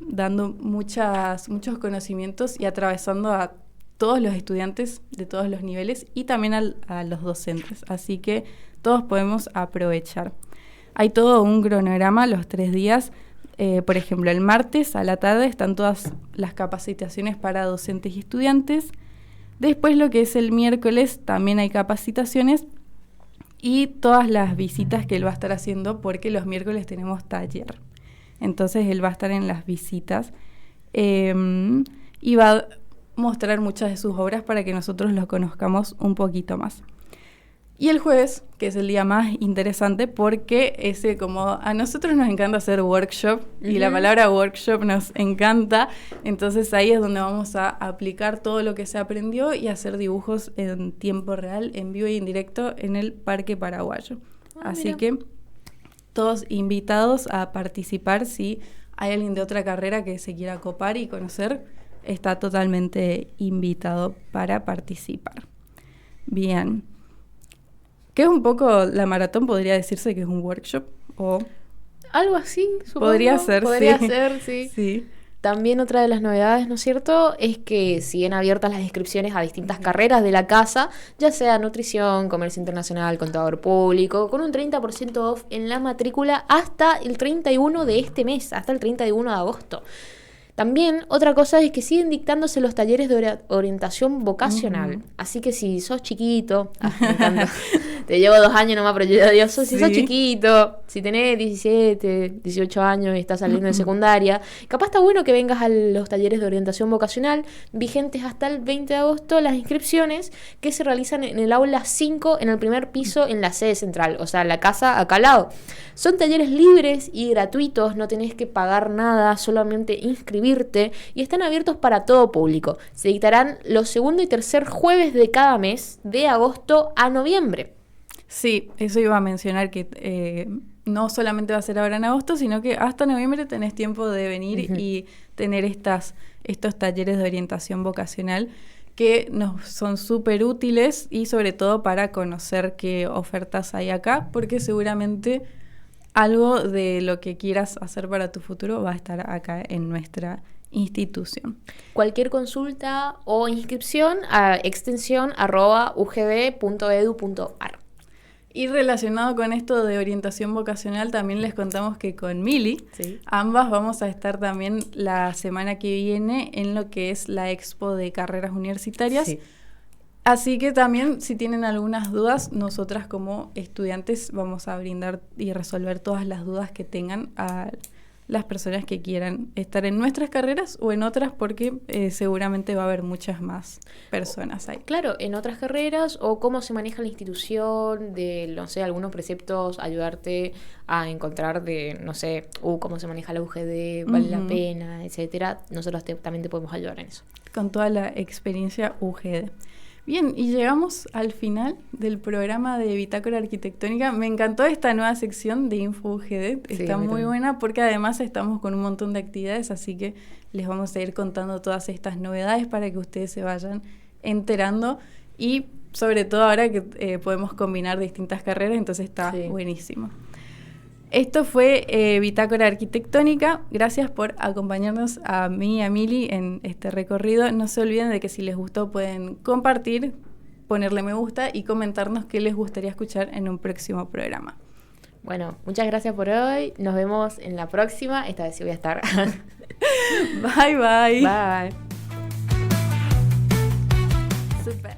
dando muchos conocimientos y atravesando a todos los estudiantes de todos los niveles y también a los docentes, así que todos podemos aprovechar. Hay todo un cronograma los 3 días. Por ejemplo, el martes a la tarde están todas las capacitaciones para docentes y estudiantes. Después, lo que es el miércoles, también hay capacitaciones y todas las visitas que él va a estar haciendo, porque los miércoles tenemos taller. Entonces, él va a estar en las visitas y va a mostrar muchas de sus obras para que nosotros lo conozcamos un poquito más. Y el jueves, que es el día más interesante, porque como a nosotros nos encanta hacer workshop, y la palabra workshop nos encanta, entonces ahí es donde vamos a aplicar todo lo que se aprendió y hacer dibujos en tiempo real, en vivo y en directo, en el Parque Paraguayo. Así mira. que todos invitados a participar. Si hay alguien de otra carrera que se quiera copar y conocer, está totalmente invitado para participar. Bien. ¿Qué es un poco la maratón? ¿Podría decirse que es un workshop? ¿O algo así, supongo. Podría ser, sí. Sí. También otra de las novedades, ¿no es cierto?, es que siguen abiertas las inscripciones a distintas carreras de la casa, ya sea nutrición, comercio internacional, contador público, con un 30% off en la matrícula hasta el 31 de este mes, hasta el 31 de agosto. También otra cosa es que siguen dictándose los talleres de orientación vocacional. Así que si sos chiquito, me encanta, te llevo 2 años nomás, pero yo Dios, si sos chiquito, si tenés 17, 18 años y estás saliendo de secundaria, capaz está bueno que vengas a los talleres de orientación vocacional, vigentes hasta el 20 de agosto, las inscripciones que se realizan en el aula 5, en el primer piso, en la sede central, o sea, la casa acá al lado. Son talleres libres y gratuitos, no tenés que pagar nada, solamente inscribirte, y están abiertos para todo público. Se dictarán los segundo y tercer jueves de cada mes, de agosto a noviembre. Sí, eso iba a mencionar que no solamente va a ser ahora en agosto, sino que hasta noviembre tenés tiempo de venir y tener estos talleres de orientación vocacional que nos son súper útiles y sobre todo para conocer qué ofertas hay acá, porque seguramente algo de lo que quieras hacer para tu futuro va a estar acá en nuestra institución. Cualquier consulta o inscripción a extensión@ugb.edu.ar. Y relacionado con esto de orientación vocacional, también les contamos que con Mili, ambas vamos a estar también la semana que viene en lo que es la Expo de Carreras Universitarias. Sí. Así que también, si tienen algunas dudas, nosotras como estudiantes vamos a brindar y resolver todas las dudas que tengan a las personas que quieran estar en nuestras carreras o en otras, porque seguramente va a haber muchas más personas ahí. Claro, en otras carreras, o cómo se maneja la institución, de, no sé, algunos preceptos, ayudarte a encontrar de, no sé, cómo se maneja la UGD, vale la pena, etcétera. Nosotros también te podemos ayudar en eso. Con toda la experiencia UGD. Bien, y llegamos al final del programa de Bitácora Arquitectónica. Me encantó esta nueva sección de Info UGD. Está muy buena porque además estamos con un montón de actividades, así que les vamos a ir contando todas estas novedades para que ustedes se vayan enterando y sobre todo ahora que podemos combinar distintas carreras, entonces está buenísimo. Esto fue Bitácora Arquitectónica. Gracias por acompañarnos a mí y a Mili en este recorrido. No se olviden de que si les gustó pueden compartir, ponerle me gusta y comentarnos qué les gustaría escuchar en un próximo programa. Bueno, muchas gracias por hoy. Nos vemos en la próxima. Esta vez sí voy a estar. Bye, bye. Bye. Super.